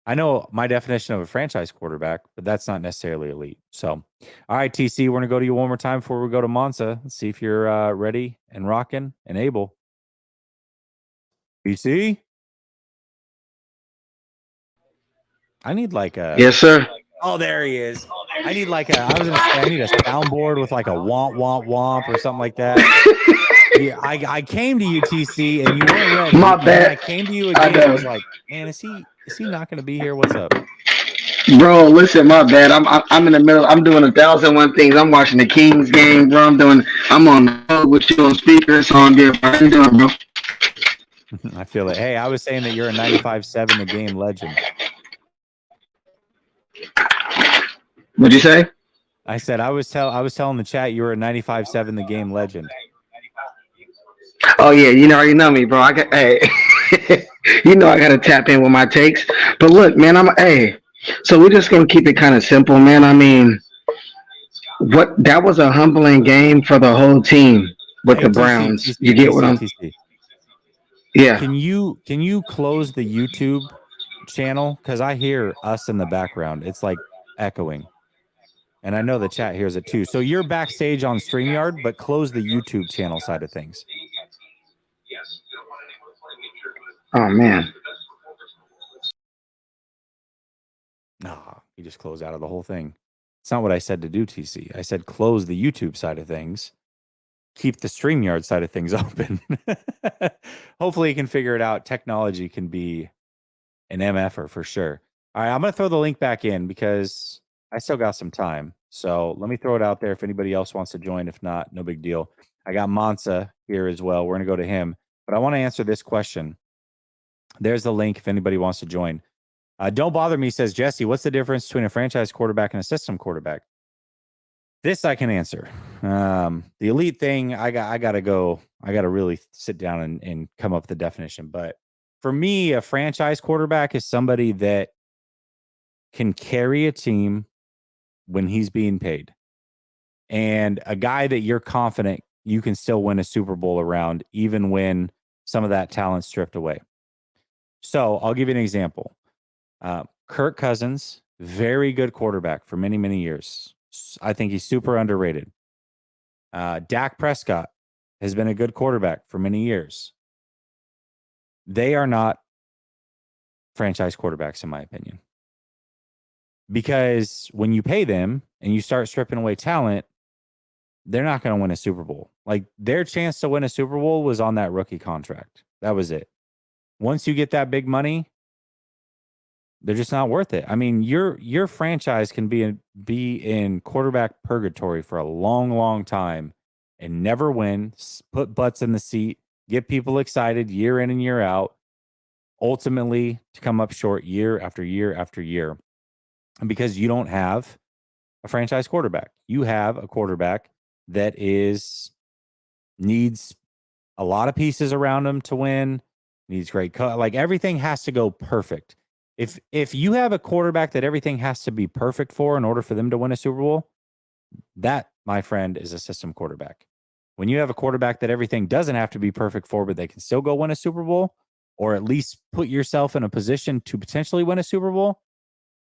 I know my definition of a franchise quarterback, but that's not necessarily elite. So, all right, TC, we're going to go to you one more time before we go to Monza. Let's see if you're ready and rocking and able. TC? I need like a... Yes, sir. Oh, there he is. I need like I need a soundboard with like a womp, womp, womp or something like that. Yeah, I came to you, TC, and you weren't ready. My bad. I came to you again. I was like, man, is he not going to be here? What's up? Bro, listen, my bad. I'm in the middle. I'm doing 1,001 things. I'm watching the Kings game, bro. I'm on the road with you on speaker. So I'm good. How you doing, bro? I feel it. Hey, I was saying that you're a 95-7 the game legend. What'd you say? I said I was telling the chat you were a 95-7 the game legend. Oh yeah, you already know me, bro. I gotta tap in with my takes. But look, man, so we're just gonna keep it kind of simple, man. I mean, that was a humbling game for the whole team with the Browns. You get what I'm saying? Yeah. Can you close the YouTube channel? Because I hear us in the background. It's like echoing. And I know the chat hears it too. So you're backstage on StreamYard, but close the YouTube channel side of things. Oh man. No, you just close out of the whole thing. It's not what I said to do, TC. I said close the YouTube side of things. Keep the StreamYard side of things open. Hopefully you can figure it out. Technology can be an MFer for sure. All right, I'm going to throw the link back in because I still got some time. So let me throw it out there if anybody else wants to join. If not, no big deal. I got Monza here as well. We're going to go to him. But I want to answer this question. There's the link if anybody wants to join. Don't Bother Me says, Jesse, what's the difference between a franchise quarterback and a system quarterback? This I can answer. The elite thing, I got to really sit down and come up with the definition. But for me, a franchise quarterback is somebody that can carry a team when he's being paid. And a guy that you're confident you can still win a Super Bowl around, even when some of that talent's stripped away. So I'll give you an example. Kirk Cousins, very good quarterback for many, many years. I think he's super underrated. Dak Prescott has been a good quarterback for many years. They are not franchise quarterbacks, in my opinion. Because when you pay them and you start stripping away talent, they're not going to win a Super Bowl. Like, their chance to win a Super Bowl was on that rookie contract. That was it. Once you get that big money, they're just not worth it. I mean, your franchise can be in quarterback purgatory for a long, long time and never win, put butts in the seat, get people excited year in and year out, ultimately to come up short year after year after year. And because you don't have a franchise quarterback, you have a quarterback that needs a lot of pieces around him to win, needs great cut. Like, everything has to go perfect. If you have a quarterback that everything has to be perfect for in order for them to win a Super Bowl, that, my friend, is a system quarterback. When you have a quarterback that everything doesn't have to be perfect for, but they can still go win a Super Bowl, or at least put yourself in a position to potentially win a Super Bowl,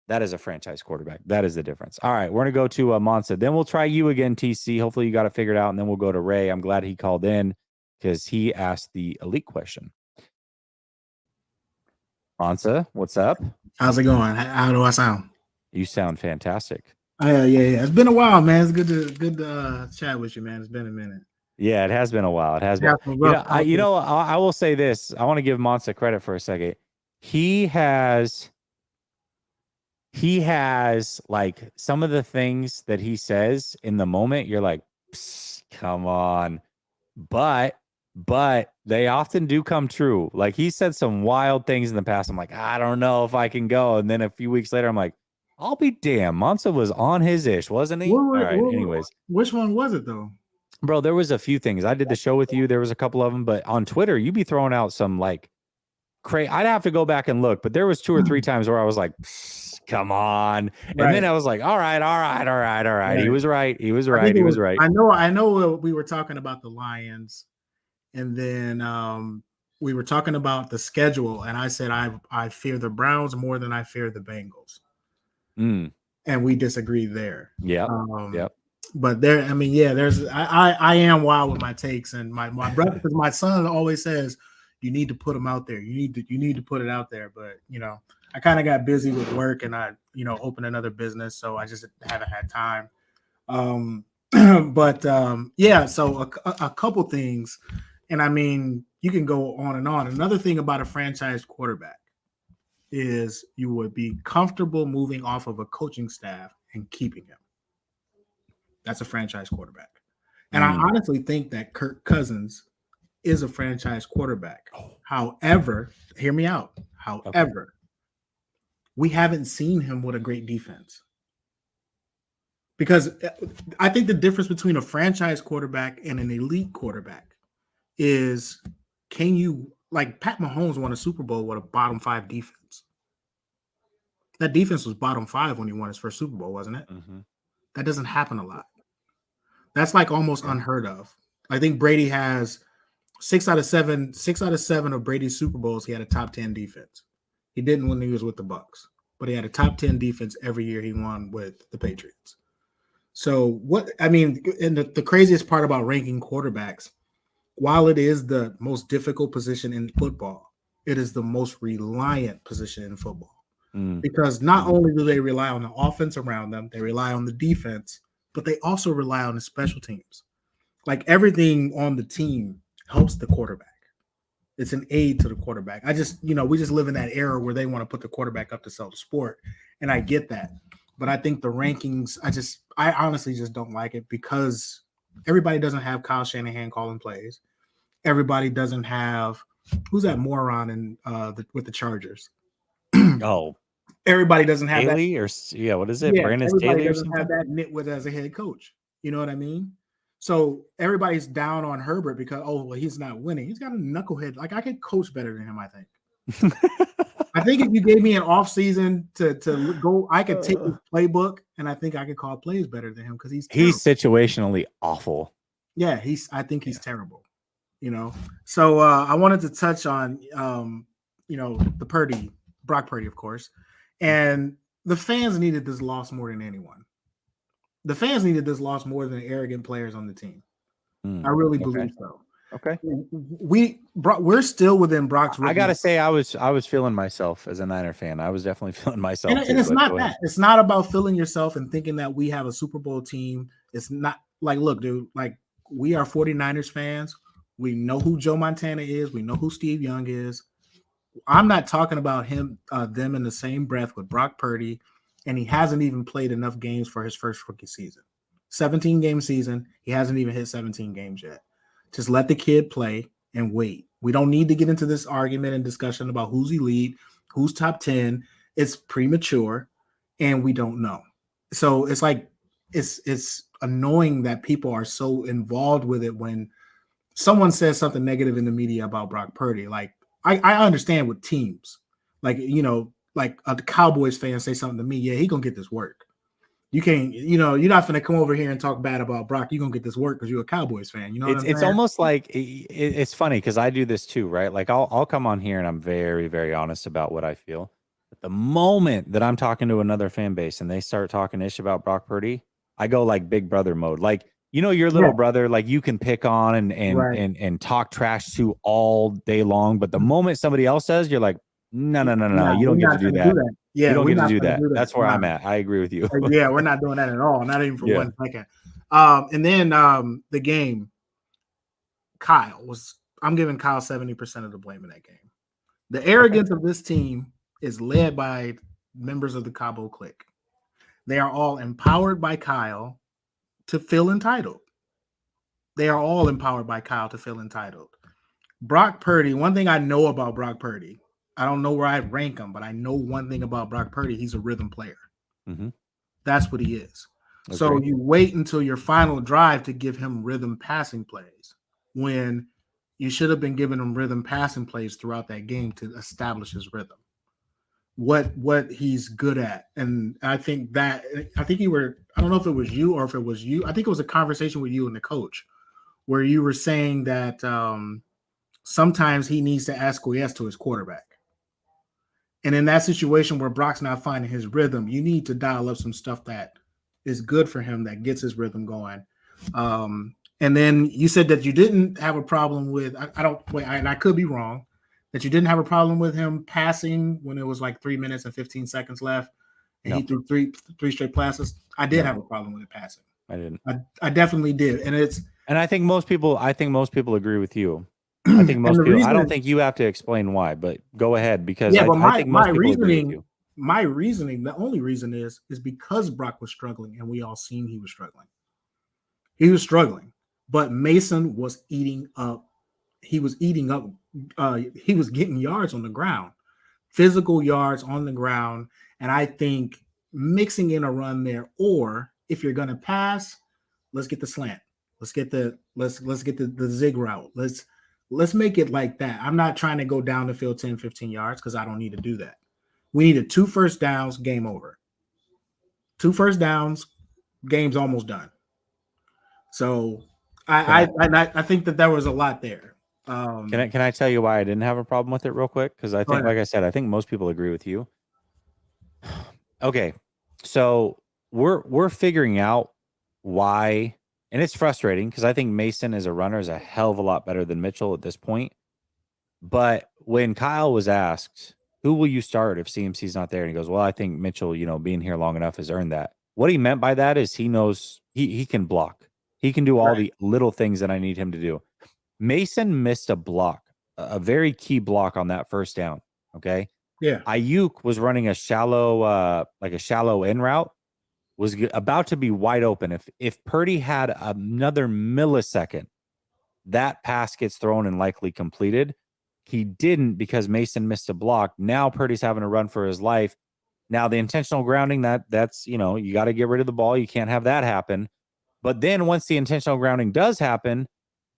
that is a franchise quarterback. That is the difference. All right, we're going to go to Monza. Then we'll try you again, TC. Hopefully you got it figured out, and then we'll go to Ray. I'm glad he called in because he asked the elite question. Monza, what's up? How's it going? How do I sound? You sound fantastic. Yeah. It's been a while, man. It's good to chat with you, man. It's been a minute. Yeah, it has been a while. It has been. I will say this. I want to give Monza credit for a second. He has like some of the things that he says in the moment, you're like, come on. But they often do come true. Like, he said some wild things in the past. I'm like, I don't know if I can go. And then a few weeks later, I'm like, I'll be damned. Monza was on his ish, wasn't he? All right. Anyways, which one was it though? Bro, there was a few things. I did the show with you. There was a couple of them, but on Twitter, you be throwing out some like crazy. I'd have to go back and look, but there was 2 or 3 times where I was like, come on. And then I was like, all right. Right. He was right. He was right. I know we were talking about the Lions, and then we were talking about the schedule, and I said I fear the Browns more than I fear the Bengals. And we disagreed there. Yeah. But there, I mean, yeah, I am wild with my takes, and my brother, because my son always says you need to put them out there. You need to put it out there. But I kind of got busy with work, and I opened another business, so I just haven't had time. Yeah. So a couple things, and I mean, you can go on and on. Another thing about a franchise quarterback is you would be comfortable moving off of a coaching staff and keeping him. That's a franchise quarterback. And I honestly think that Kirk Cousins is a franchise quarterback. However, hear me out. However, we haven't seen him with a great defense. Because I think the difference between a franchise quarterback and an elite quarterback is, can you, like Pat Mahomes won a Super Bowl with a bottom 5 defense. That defense was bottom 5 when he won his first Super Bowl, wasn't it? That doesn't happen a lot. That's like almost unheard of. I think Brady has 6 out of 7 of Brady's Super Bowls. He had a top 10 defense. He didn't when he was with the Bucks, but he had a top 10 defense every year he won with the Patriots. So and the craziest part about ranking quarterbacks, while it is the most difficult position in football, it is the most reliant position in football. Because not only do they rely on the offense around them, they rely on the defense, but they also rely on the special teams. Like, everything on the team helps the quarterback. It's an aid to the quarterback. we just live in that era where they want to put the quarterback up to sell the sport. And I get that. But I think the rankings, I honestly just don't like it, because everybody doesn't have Kyle Shanahan calling plays. Everybody doesn't have, who's that moron with the Chargers? Everybody doesn't have Staley, that. What is it? Yeah, Brandon Staley or doesn't something? have that nitwit as a head coach. You know what I mean? So everybody's down on Herbert because, he's not winning. He's got a knucklehead. Like, I could coach better than him, I think. I think if you gave me an off season to go, I could take his playbook, and I think I could call plays better than him, because he's situationally awful. Yeah, I think he's terrible. So I wanted to touch on the Purdy, Brock Purdy, of course, and the fans needed this loss more than anyone. The fans needed this loss more than arrogant players on the team. Mm, I really okay. believe so. Okay. We're still within Brock's. I gotta say, I was feeling myself as a Niner fan. I was definitely feeling myself and too. it's but not go ahead. that. It's not about feeling yourself and thinking that we have a Super Bowl team. It's not like, look, dude, like we are 49ers fans. We know who Joe Montana is. We know who Steve Young is. I'm not talking about them in the same breath with Brock Purdy, and he hasn't even played enough games for his first rookie season. 17-game season. He hasn't even hit 17 games yet. Just let the kid play and wait. We don't need to get into this argument and discussion about who's elite, who's top 10. It's premature, and we don't know. So it's like it's annoying that people are so involved with it when someone says something negative in the media about Brock Purdy. Like I understand with teams, like like a Cowboys fan say something to me, yeah, he gonna get this work. You can't, you're not going to come over here and talk bad about Brock. You're going to get this work because you're a Cowboys fan. You know what I'm saying? It's almost like it's funny because I do this too, right? Like I'll come on here and I'm very, very honest about what I feel. But the moment that I'm talking to another fan base and they start talking ish about Brock Purdy, I go like big brother mode. Like, your little brother, like you can pick on and talk trash to all day long. But the moment somebody else does, you're like, no. You don't get to do that. Yeah, you don't get to do that. that. That's where I'm at. I agree with you. Yeah, we're not doing that at all. Not even for 1 second. And then the game, I'm giving Kyle 70% of the blame in that game. The arrogance of this team is led by members of the Cabo clique. They are all empowered by Kyle to feel entitled. Brock Purdy, one thing I know about Brock Purdy, I don't know where I'd rank him, but I know one thing about Brock Purdy. He's a rhythm player. Mm-hmm. That's what he is. Okay. So you wait until your final drive to give him rhythm passing plays when you should have been giving him rhythm passing plays throughout that game to establish his rhythm. What he's good at. And I think I don't know if it was you or if it was you. I think it was a conversation with you and the coach where you were saying that sometimes he needs to acquiesce to his quarterback. And in that situation where Brock's not finding his rhythm, you need to dial up some stuff that is good for him, that gets his rhythm going. And then you said that you didn't have a problem with, I could be wrong, that you didn't have a problem with him passing when it was like 3 minutes and 15 seconds left, and he threw three straight passes. I did have a problem with it passing. I didn't. I definitely did. And I think most people agree with you. I think most people. I don't think you have to explain why, but go ahead because I think most people agree with you. My reasoning, the only reason is because Brock was struggling, and we all seen he was struggling. He was struggling, but Mason was eating up. He was eating up. He was getting yards on the ground, physical yards on the ground, and I think mixing in a run there, or if you're gonna pass, let's get the slant. Let's get the zig route. Let's make it like that. I'm not trying to go down the field 10, 15 yards because I don't need to do that. We needed 2 first downs, game over. 2 first downs, game's almost done. So I think that there was a lot there. Can I tell you why I didn't have a problem with it real quick? Because I think, like I said, I think most people agree with you. Okay, so we're figuring out why. And it's frustrating because I think Mason as a runner is a hell of a lot better than Mitchell at this point. But when Kyle was asked, who will you start if CMC's not there? And he goes, well, I think Mitchell, being here long enough has earned that. What he meant by that is he knows he can block. He can do all the little things that I need him to do. Mason missed a block, a very key block on that first down. Okay. Yeah. Ayuk was running a shallow in route. Was about to be wide open. If Purdy had another millisecond, that pass gets thrown and likely completed. He didn't because Mason missed a block. Now Purdy's having to run for his life. Now the intentional grounding, that's you got to get rid of the ball. You can't have that happen. But then once the intentional grounding does happen,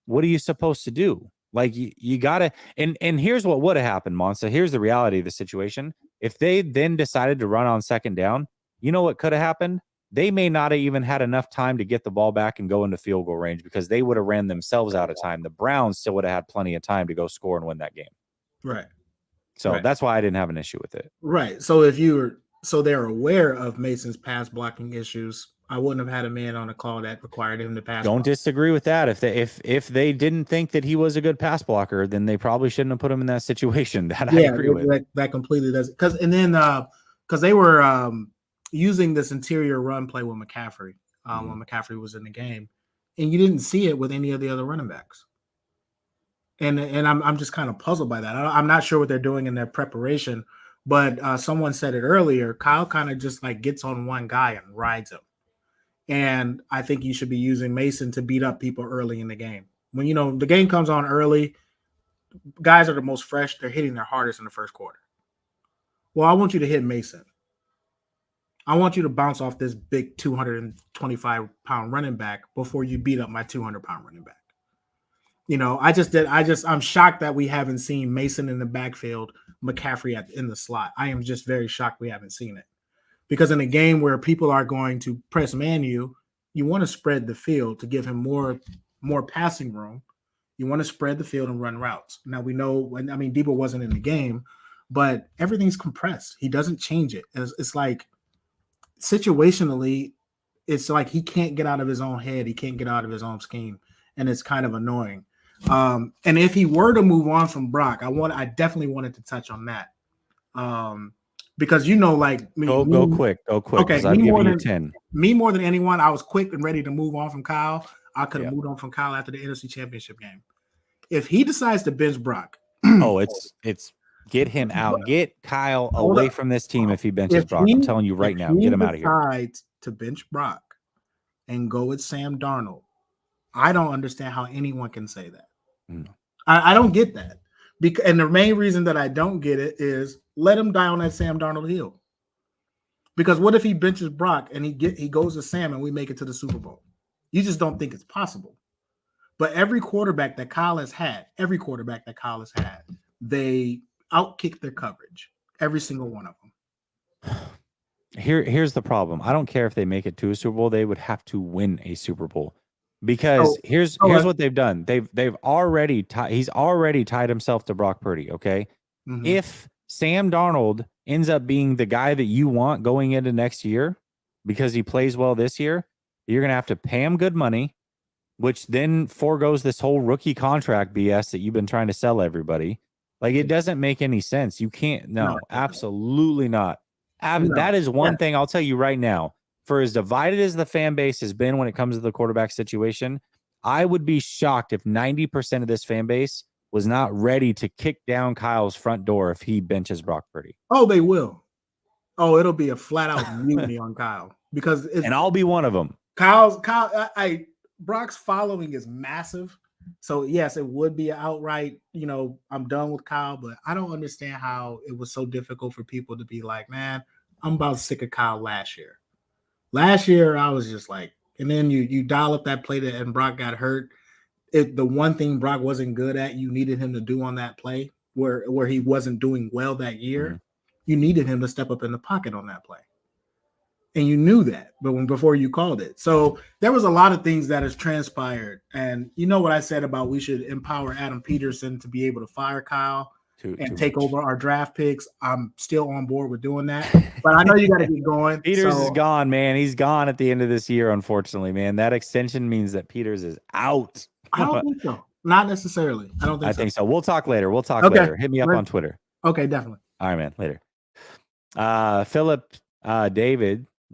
what are you supposed to do? Like you got to, and here's what would have happened, Monza. Here's the reality of the situation. If they then decided to run on second down, you know what could have happened? They may not have even had enough time to get the ball back and go into field goal range because they would have ran themselves out of time. The Browns still would have had plenty of time to go score and win that game. Right. So that's why I didn't have an issue with it. Right. So they're aware of Mason's pass blocking issues I wouldn't have had a man on a call that required him to pass. Don't block. disagree with that. If they didn't think that he was a good pass blocker, then they probably shouldn't have put him in that situation. That I agree with. That completely does. Because they were using this interior run play with McCaffrey when McCaffrey was in the game, and you didn't see it with any of the other running backs. And I'm just kind of puzzled by that. I'm not sure what they're doing in their preparation, but someone said it earlier. Kyle kind of just like gets on one guy and rides him. And I think you should be using Mason to beat up people early in the game. When the game comes on early, guys are the most fresh. They're hitting their hardest in the first quarter. Well, I want you to hit Mason. I want you to bounce off this big 225-pound running back before you beat up my 200-pound running back. I'm shocked that we haven't seen Mason in the backfield, McCaffrey in the slot. I am just very shocked we haven't seen it. Because in a game where people are going to press man you want to spread the field to give him more passing room. You want to spread the field and run routes. Now we know Debo wasn't in the game, but everything's compressed. He doesn't change it. It's like situationally, it's like he can't get out of his own head. He can't get out of his own scheme, and it's kind of annoying. And if he were to move on from Brock, I definitely wanted to touch on that. Because go quick. Okay, I'll give you 10. Me more than anyone, I was quick and ready to move on from Kyle. I could have moved on from Kyle after the NFC Championship game. If he decides to bench Brock, it's get him out. Get Kyle away from this team if he benches Brock. I'm telling you right now, get him out of here. Decides to bench Brock and go with Sam Darnold, I don't understand how anyone can say that. No. I don't get that. And the main reason that I don't get it is let him die on that Sam Darnold hill. Because what if he benches Brock and he goes to Sam and we make it to the Super Bowl? You just don't think it's possible. But every quarterback that Kyle has had, they outkick their coverage. Every single one of them. Here's the problem. I don't care if they make it to a Super Bowl. They would have to win a Super Bowl. Because here's what they've done. He's already tied himself to Brock Purdy. Okay, if Sam Darnold ends up being the guy that you want going into next year because he plays well this year, you're gonna have to pay him good money, which then foregoes this whole rookie contract BS that you've been trying to sell everybody. Like it doesn't make any sense. You can't. No, absolutely not. That is one thing I'll tell you right now. For as divided as the fan base has been when it comes to the quarterback situation, I would be shocked if 90% of this fan base was not ready to kick down Kyle's front door if he benches Brock Purdy. Oh, they will. Oh, it'll be a flat out mutiny on Kyle and I'll be one of them. Brock's following is massive. So yes, it would be outright, I'm done with Kyle, but I don't understand how it was so difficult for people to be like, man, I'm about sick of Kyle last year. Last year, I was just like, and then you dial up that play and Brock got hurt. The one thing Brock wasn't good at, you needed him to do on that play where he wasn't doing well that year. You needed him to step up in the pocket on that play. And you knew that, before you called it. So there was a lot of things that has transpired. And you know what I said about we should empower Adam Peterson to be able to fire Kyle and take over our draft picks. I'm still on board with doing that. But I know you got to get going. Peters is gone, man. He's gone at the end of this year, unfortunately, man. That extension means that Peters is out. I don't think so. Not necessarily. I think so. We'll talk later. Later. Hit me up on Twitter. Okay, definitely. All right, man. Later. Philip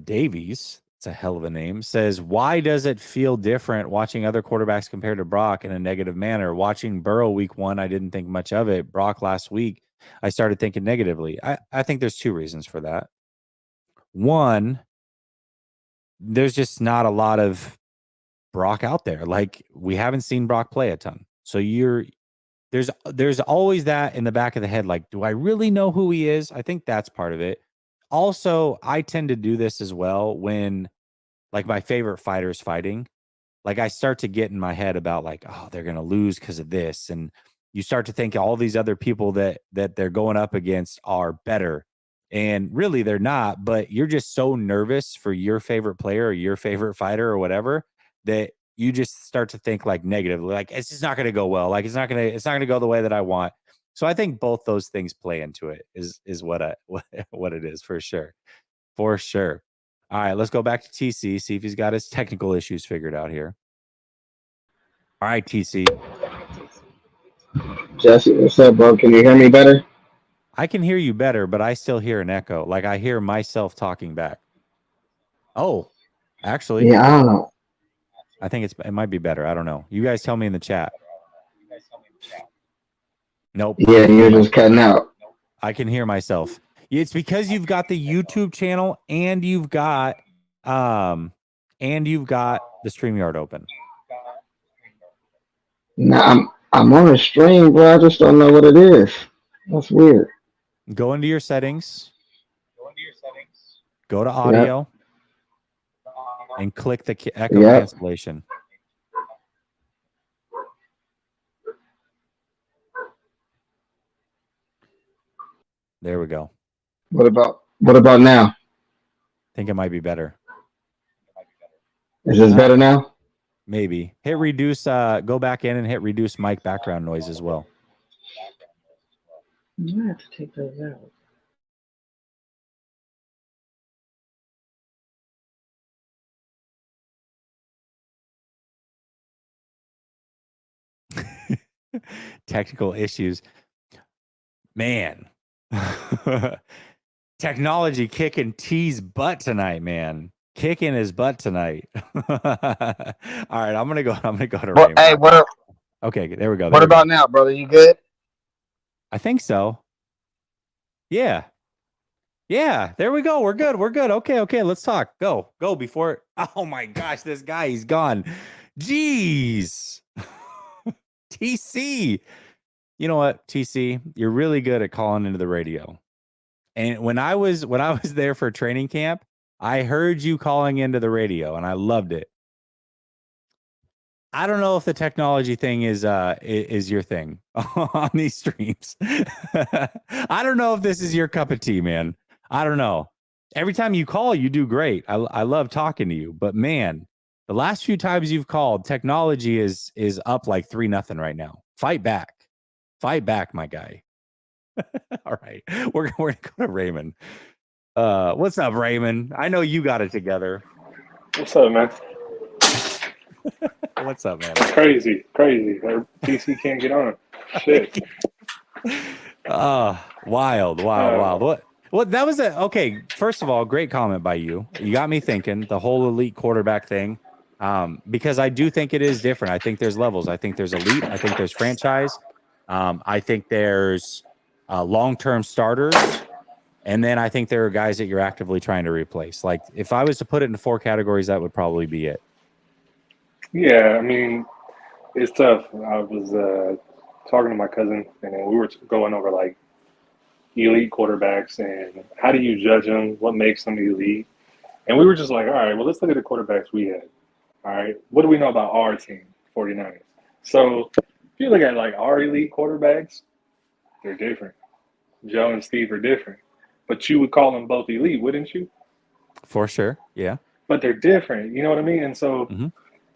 Davies, it's a hell of a name, says, why does it feel different watching other quarterbacks compared to Brock in a negative manner? Watching Burrow week 1, I didn't think much of it. Brock last week, I started thinking negatively. I think there's 2 reasons for that. One, there's just not a lot of Brock out there. Like, we haven't seen Brock play a ton. So there's always that in the back of the head. Like, do I really know who he is? I think that's part of it. Also, I tend to do this as well when, like, my favorite fighter's fighting. Like, I start to get in my head about, like, oh, they're going to lose because of this. And you start to think all these other people that they're going up against are better. And really, they're not. But you're just so nervous for your favorite player or your favorite fighter or whatever that you just start to think, like, negatively. Like, it's just not going to go well. Like, it's not going to go the way that I want. So I think both those things play into it is what it is for sure. All right, let's go back to TC, see if he's got his technical issues figured out here. All right, TC. Jesse, what's up, bro? Can you hear me better? I can hear you better, but I still hear an echo. Like I hear myself talking back. Oh, actually. Yeah, I don't know. I think it might be better. I don't know. You guys tell me in the chat. Nope. Yeah, you're just cutting out. I can hear myself. It's because you've got the YouTube channel and you've got the StreamYard open. Nah, I'm on a stream, bro. I just don't know what it is. That's weird. Go into your settings. Go to audio. Yep. And click the echo cancellation. There we go. What about now? I think it might be better. Is this better now? Maybe. Hit reduce, go back in and hit reduce mic background noise as well. You have to take those out. Technical issues. Man. Technology kicking T's butt tonight, man. Kicking his butt tonight. All right, I'm gonna go to Raymond. Hey, Okay, there we go. What about now, brother? You good? I think so. Yeah. Yeah, there we go. We're good. Okay, let's talk. Go before. Oh my gosh, this guy, he's gone. Jeez. TC. You know what, TC? You're really good at calling into the radio. And when I was there for training camp, I heard you calling into the radio and I loved it. I don't know if the technology thing is your thing on these streams. I don't know if this is your cup of tea, man. I don't know. Every time you call, you do great. I love talking to you, but man, the last few times you've called, technology is up like 3-0 right now. Fight back, my guy. All right, we're gonna go to Raymond. What's up, Raymond? I know you got it together. What's up, man? What's up, man? Crazy. Our PC can't get on. Shit. Wild. What that was okay. First of all, great comment by you. You got me thinking the whole elite quarterback thing. Because I do think it is different. I think there's levels. I think there's elite. I think there's franchise. I think there's long-term starters. And then I think there are guys that you're actively trying to replace. Like if I was to put it into 4 categories, that would probably be it. Yeah, I mean, it's tough. I was talking to my cousin, and then we were going over like elite quarterbacks and how do you judge them? What makes them elite? And we were just like, all right, well, let's look at the quarterbacks we had. All right, what do we know about our team, 49ers? So if you look at like our elite quarterbacks, they're different. Joe and Steve are different. But you would call them both elite, wouldn't you? For sure, yeah. But they're different, you know what I mean? And so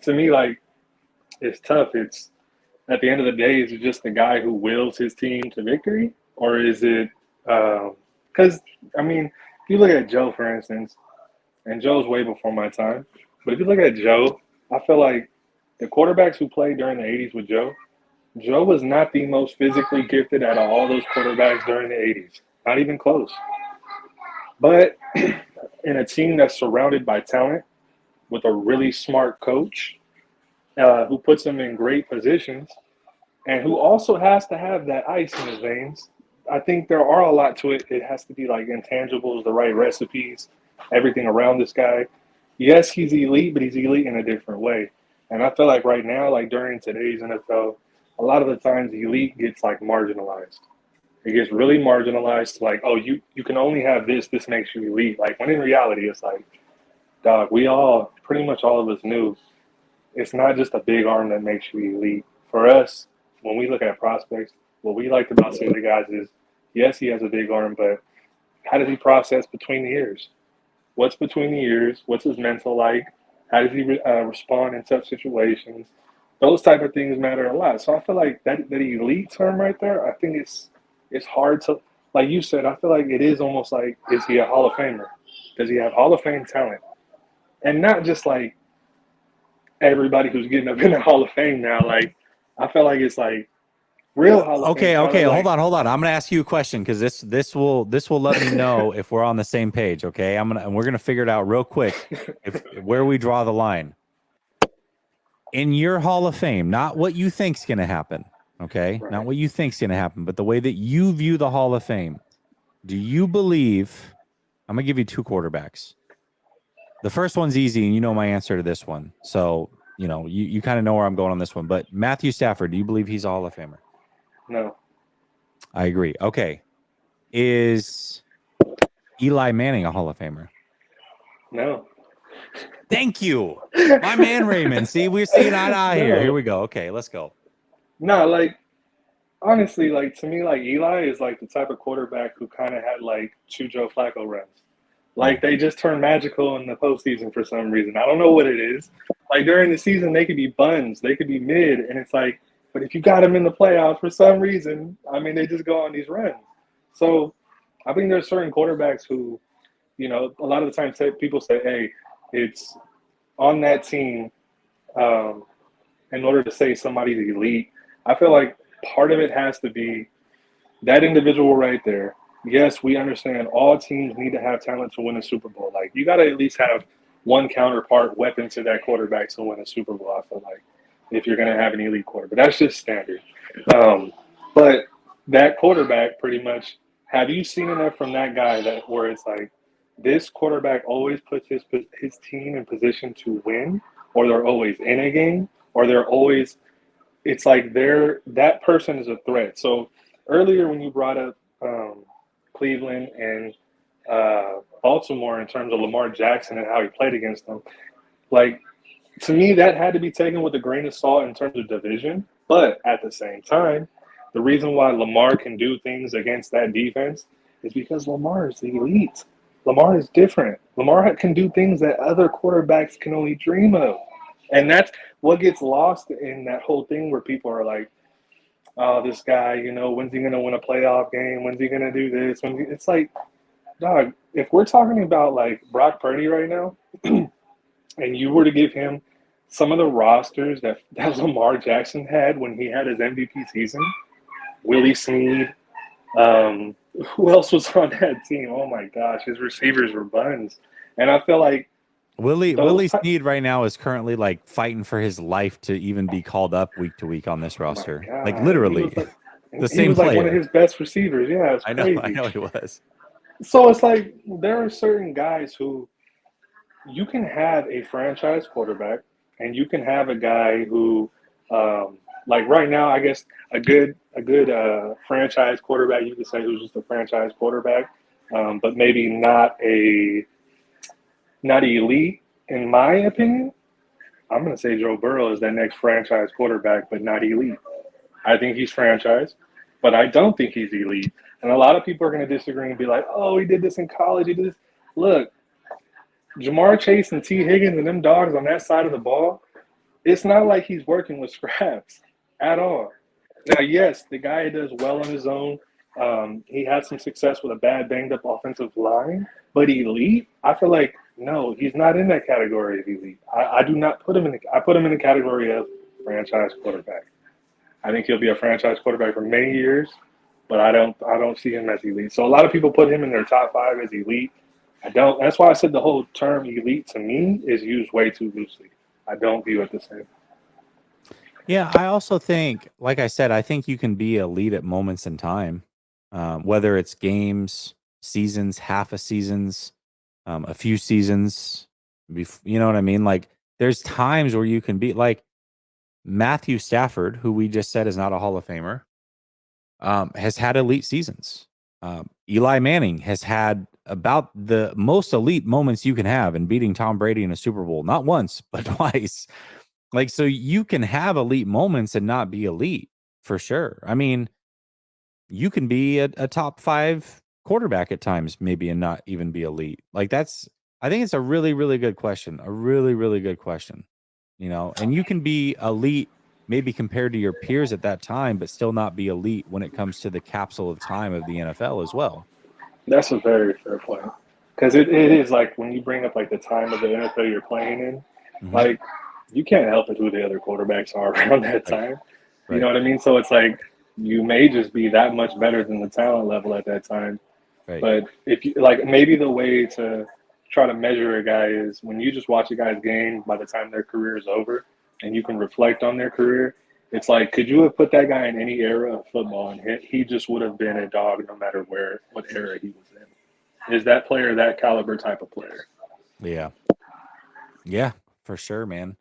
to me, like, it's tough. It's at the end of the day, is it just the guy who wills his team to victory? Or is it because, I mean, if you look at Joe, for instance, and Joe's way before my time, but if you look at Joe, I feel like the quarterbacks who played during the 80s with Joe was not the most physically gifted out of all those quarterbacks during the 80s. Not even close. But in a team that's surrounded by talent with a really smart coach who puts them in great positions and who also has to have that ice in his veins, I think there are a lot to it. It has to be like intangibles, the right recipes, everything around this guy. Yes, he's elite, but he's elite in a different way. And I feel like right now, like during today's NFL, a lot of the times the elite gets like marginalized. It gets really marginalized to like, oh, you can only have this makes you elite. Like when in reality, it's like, dog, we all, pretty much all of us knew it's not just a big arm that makes you elite. For us, when we look at prospects, what we liked about some of the guys is, yes, he has a big arm, but how does he process between the ears? What's between the ears? What's his mental like? How does he respond in tough situations? Those type of things matter a lot. So I feel like that elite term right there, I think it's hard to, like you said, I feel like it is almost like, is he a Hall of Famer? Does he have Hall of Fame talent? And not just like everybody who's getting up in the Hall of Fame now. Like, I feel like it's like real Hall of Fame Okay, talent. okay, Like, hold on. I'm gonna ask you a question because this will let me know if we're on the same page. Okay, we're gonna figure it out real quick where we draw the line in your Hall of Fame. Not what you think's gonna happen. Okay, right. not what you think's gonna happen, but the way that you view the Hall of Fame. Do you believe? I'm gonna give you two quarterbacks. The first one's easy, and you know my answer to this one. So you kind of know where I'm going on this one. But Matthew Stafford, do you believe he's a Hall of Famer? No. I agree. Okay. Is Eli Manning a Hall of Famer? No. Thank you. My man Raymond. See, we're seeing eye to eye here. No. Here we go. Okay, let's go. No, like, honestly, like, to me, like, Eli is like the type of quarterback who kind of had like two Joe Flacco runs. Like, they just turn magical in the postseason for some reason. I don't know what it is. Like, during the season, they could be buns, they could be mid, and it's like, but if you got them in the playoffs for some reason, I mean, they just go on these runs. So I think there's certain quarterbacks who, a lot of the time people say, hey, it's on that team in order to say somebody's elite. I feel like part of it has to be that individual right there. Yes, we understand all teams need to have talent to win a Super Bowl. Like, you got to at least have one counterpart weapon to that quarterback to win a Super Bowl, I feel like, if you're going to have an elite quarterback. That's just standard. But that quarterback pretty much, have you seen enough from that guy that where it's like, this quarterback always puts his team in position to win, or they're always in a game, or they're always – it's like that person is a threat. So earlier when you brought up Cleveland and Baltimore in terms of Lamar Jackson and how he played against them, like, to me, that had to be taken with a grain of salt in terms of division. But at the same time, the reason why Lamar can do things against that defense is because Lamar is the elite. Lamar is different. Lamar can do things that other quarterbacks can only dream of. And that's what gets lost in that whole thing where people are like, oh, this guy, when's he going to win a playoff game? When's he going to do this? It's like, dog, if we're talking about like Brock Purdy right now, and you were to give him some of the rosters that Lamar Jackson had when he had his MVP season, Willie Snead, who else was on that team? Oh my gosh, his receivers were buns. And I feel like Willie Snead right now is currently like fighting for his life to even be called up week to week on this roster. Like literally, the same he was player. like one of his best receivers. Yeah, it's crazy. I know he was. So it's like there are certain guys who you can have a franchise quarterback, and you can have a guy who, like right now, I guess a good franchise quarterback, you could say, who's just a franchise quarterback, but maybe not elite, in my opinion. I'm going to say Joe Burrow is that next franchise quarterback, but not elite. I think he's franchise, but I don't think he's elite. And a lot of people are going to disagree and be like, oh, he did this in college. He did this. Look, Jamar Chase and T. Higgins and them dogs on that side of the ball, it's not like he's working with scraps at all. Now, yes, the guy does well on his own. He had some success with a bad, banged-up offensive line, but elite, I feel like, no, he's not in that category of elite. I do not put him in – I put him in the category of franchise quarterback. I think he'll be a franchise quarterback for many years, but I don't see him as elite. So a lot of people put him in their top 5 as elite. I don't. That's why I said the whole term elite to me is used way too loosely. I don't view it the same. Yeah, I also think, like I said, I think you can be elite at moments in time, whether it's games, seasons, half a seasons, a few seasons. You know what I mean? Like, there's times where you can be like Matthew Stafford, who we just said is not a Hall of Famer, has had elite seasons. Eli Manning has had about the most elite moments you can have in beating Tom Brady in a Super Bowl, not once, but twice. Like, so you can have elite moments and not be elite for sure. I mean, you can be a top 5 quarterback at times, maybe, and not even be elite. Like, I think it's a really, really good question. A really, really good question, and you can be elite maybe compared to your peers at that time, but still not be elite when it comes to the capsule of time of the NFL as well. That's a very fair point. Because it is like when you bring up like the time of the NFL you're playing in, like you can't help it who the other quarterbacks are around that time. You know what I mean? So it's like you may just be that much better than the talent level at that time. Right. But if you like, maybe the way to try to measure a guy is when you just watch a guy's game by the time their career is over and you can reflect on their career. It's like, could you have put that guy in any era of football and he just would have been a dog no matter what era he was in? Is that player that caliber type of player? Yeah. Yeah, for sure, man.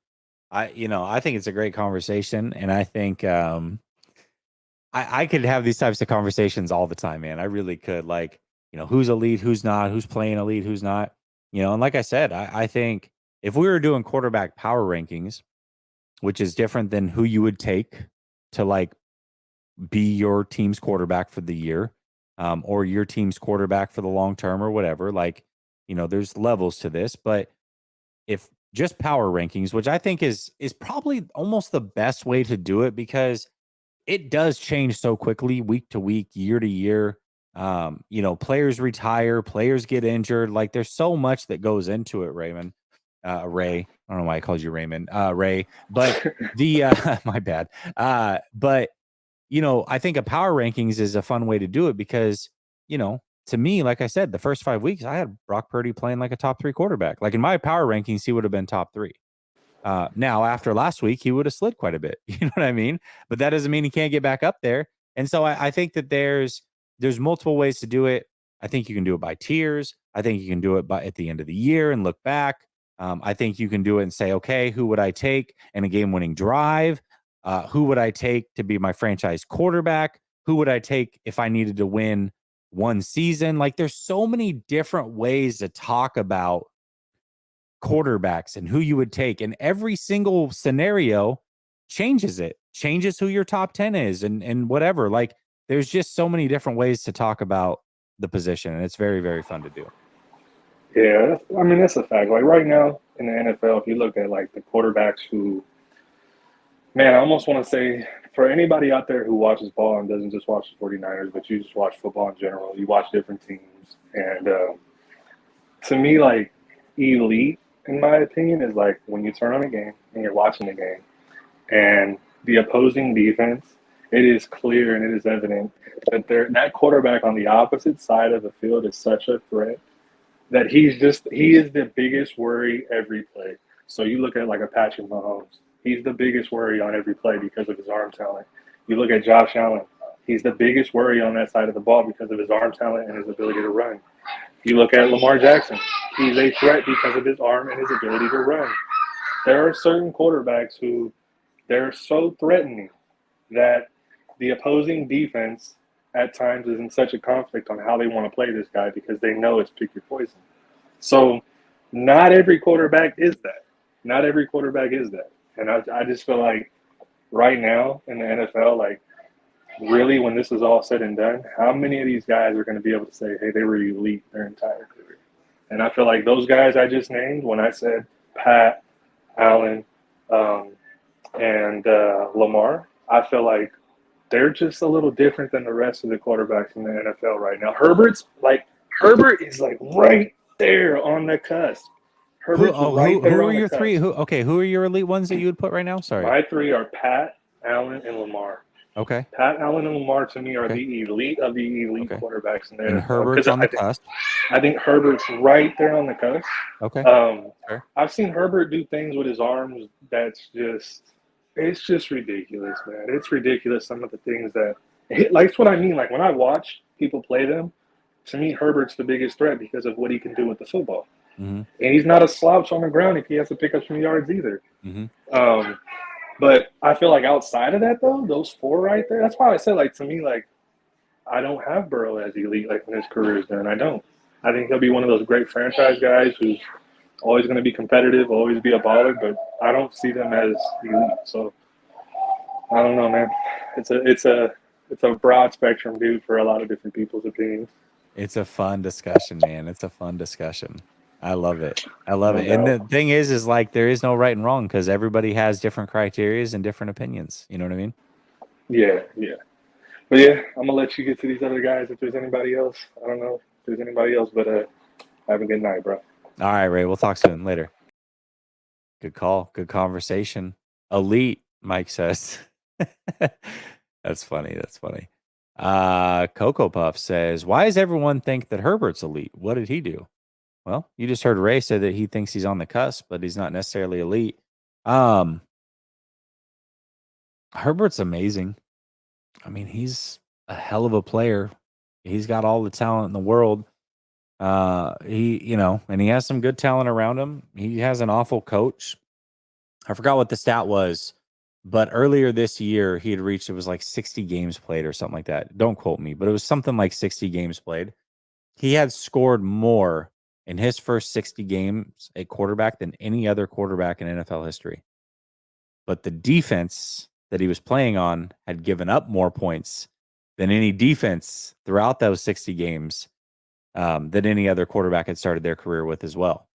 I think it's a great conversation, and I think I could have these types of conversations all the time, man. I really could. Like, who's elite, who's not, who's playing elite, who's not. And like I said, I think if we were doing quarterback power rankings, which is different than who you would take to like be your team's quarterback for the year, or your team's quarterback for the long term or whatever. Like, there's levels to this, but if just power rankings, which I think is probably almost the best way to do it, because it does change so quickly week to week, year to year. Players retire, players get injured. Like, there's so much that goes into it, Raymond. Ray. I don't know why I called you Raymond. Ray. But the my bad. But I think a power rankings is a fun way to do it because, to me, like I said, the first 5 weeks, I had Brock Purdy playing like a top 3 quarterback. Like in my power rankings, he would have been top 3. Now, after last week, he would have slid quite a bit. You know what I mean? But that doesn't mean he can't get back up there. And so I think that there's multiple ways to do it. I think you can do it by tiers. I think you can do it by at the end of the year and look back. I think you can do it and say, okay, who would I take in a game-winning drive? Who would I take to be my franchise quarterback? Who would I take if I needed to win one season? Like, there's so many different ways to talk about quarterbacks and who you would take, and every single scenario changes who your top 10 is and whatever. Like, there's just so many different ways to talk about the position, and it's very, very fun to do. Yeah, that's a fact. Like right now in the NFL, if you look at like the quarterbacks who, man, I almost want to say for anybody out there who watches ball and doesn't just watch the 49ers, but you just watch football in general, you watch different teams. And to me, like, elite, in my opinion, is like when you turn on a game and you're watching the game and the opposing defense, it is clear and it is evident that that quarterback on the opposite side of the field is such a threat that he is the biggest worry every play. So you look at like a Patrick Mahomes, he's the biggest worry on every play because of his arm talent. You look at Josh Allen, he's the biggest worry on that side of the ball because of his arm talent and his ability to run. You look at Lamar Jackson, he's a threat because of his arm and his ability to run. There are certain quarterbacks who they're so threatening that the opposing defense at times is in such a conflict on how they want to play this guy because they know it's pick your poison. So not every quarterback is that. Not every quarterback is that. And I just feel like right now in the NFL, like, really, when this is all said and done, how many of these guys are going to be able to say, hey, they were elite their entire career? And I feel like those guys I just named, when I said Pat, Allen, and Lamar, I feel like they're just a little different than the rest of the quarterbacks in the NFL right now. Herbert is like right there on the cusp. Who are your three? Who are your elite ones that you would put right now? Sorry. My three are Pat, Allen, and Lamar. Okay. Pat, Allen, and Lamar to me are the elite of the elite quarterbacks in the NFL. And Herbert's on the cusp. I think Herbert's right there on the cusp. Okay. Sure. I've seen Herbert do things with his arms that's it's just ridiculous, man. It's ridiculous, some of the things that – like, it's what I mean. Like, when I watch people play them, to me, Herbert's the biggest threat because of what he can do with the football. Mm-hmm. And he's not a slouch on the ground if he has to pick up some yards either. Mm-hmm. But I feel like outside of that, though, those four right there, that's why I said, like, to me, like, I don't have Burrow as elite, like, when his career is done. I don't. I think he'll be one of those great franchise guys who's always going to be competitive, always be a baller, but I don't see them as elite. So, I don't know, man. It's a broad spectrum, dude, for a lot of different people's opinions. It's a fun discussion, man. It's a fun discussion. I love it. And the thing is like, there is no right and wrong because everybody has different criterias and different opinions. You know what I mean? Yeah. But yeah, I'm gonna let you get to these other guys. If there's anybody else, I don't know if there's anybody else, but Have a good night, bro. All right, Ray. We'll talk soon. Later. Good call. Good conversation. Elite, Mike says. That's funny. That's funny. Cocoa Puff says, why does everyone think that Herbert's elite? What did he do? Well, you just heard Ray say that he thinks he's on the cusp, but he's not necessarily elite. Herbert's amazing. I mean, he's a hell of a player. He's got all the talent in the world. And he has some good talent around him. He has an awful coach. I forgot what the stat was, but earlier this year he had reached, it was like 60 games played or something like that. Don't quote me, but it was something like 60 games played. He had scored more in his first 60 games at quarterback than any other quarterback in NFL history. But the defense that he was playing on had given up more points than any defense throughout those 60 games that any other quarterback had started their career with as well.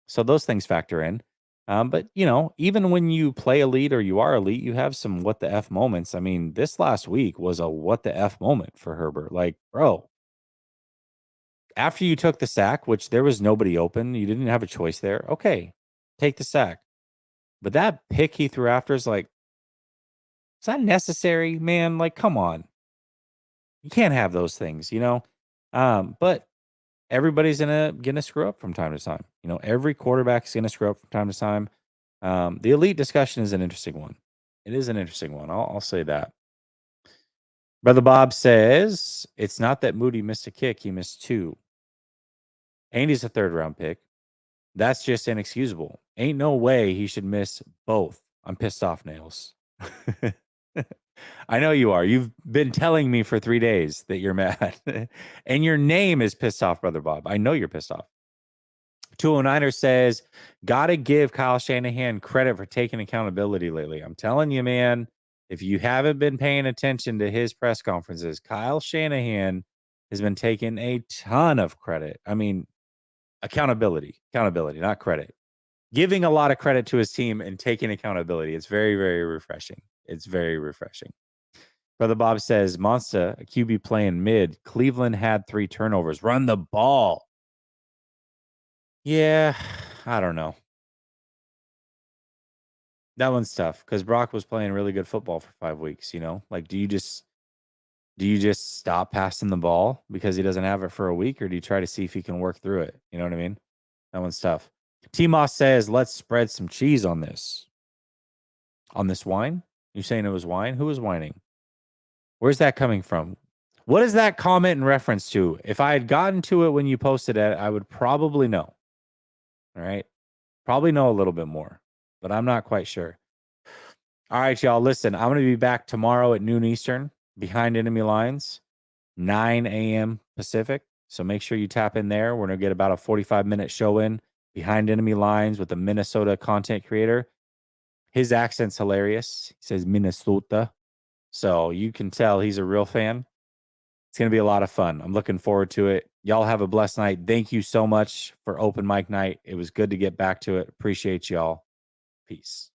So those things factor in. But, even when you play elite or you are elite, you have some what the F moments. I mean, this last week was a what the F moment for Herbert. Like, bro, after you took the sack, which there was nobody open, you didn't have a choice there. Okay, take the sack. But that pick he threw after is like, is that necessary, man? Like, come on. You can't have those things, But everybody's gonna screw up from time to time. Every quarterback's gonna screw up from time to time. The elite discussion is an interesting one. It is an interesting one. I'll say that. Brother Bob says it's not that Moody missed a kick; he missed two. Andy's a third-round pick. That's just inexcusable. Ain't no way he should miss both. I'm pissed off, Nails. I know you are. You've been telling me for 3 days that you're mad. And your name is pissed off, Brother Bob. I know you're pissed off. 209er says, gotta give Kyle Shanahan credit for taking accountability lately. I'm telling you, man, if you haven't been paying attention to his press conferences, Kyle Shanahan has been taking a ton of credit. I mean, accountability, not credit. Giving a lot of credit to his team and taking accountability. It's very, very refreshing. It's very refreshing. Brother Bob says, Monster, a QB playing mid. Cleveland had 3 turnovers. Run the ball. Yeah, I don't know. That one's tough because Brock was playing really good football for 5 weeks, Like, do you just stop passing the ball because he doesn't have it for a week, or do you try to see if he can work through it? You know what I mean? That one's tough. T-Moss says, let's spread some cheese on this. On this wine? You saying it was wine? Who was whining? Where's that coming from? What is that comment in reference to? If I had gotten to it when you posted it, I would probably know. All right? Probably know a little bit more, but I'm not quite sure. All right, y'all. Listen, I'm going to be back tomorrow at noon Eastern, behind enemy lines, 9 a.m. Pacific. So make sure you tap in there. We're going to get about a 45-minute show in behind enemy lines with a Minnesota content creator. His accent's hilarious. He says Minnesota. So you can tell he's a real fan. It's going to be a lot of fun. I'm looking forward to it. Y'all have a blessed night. Thank you so much for open mic night. It was good to get back to it. Appreciate y'all. Peace.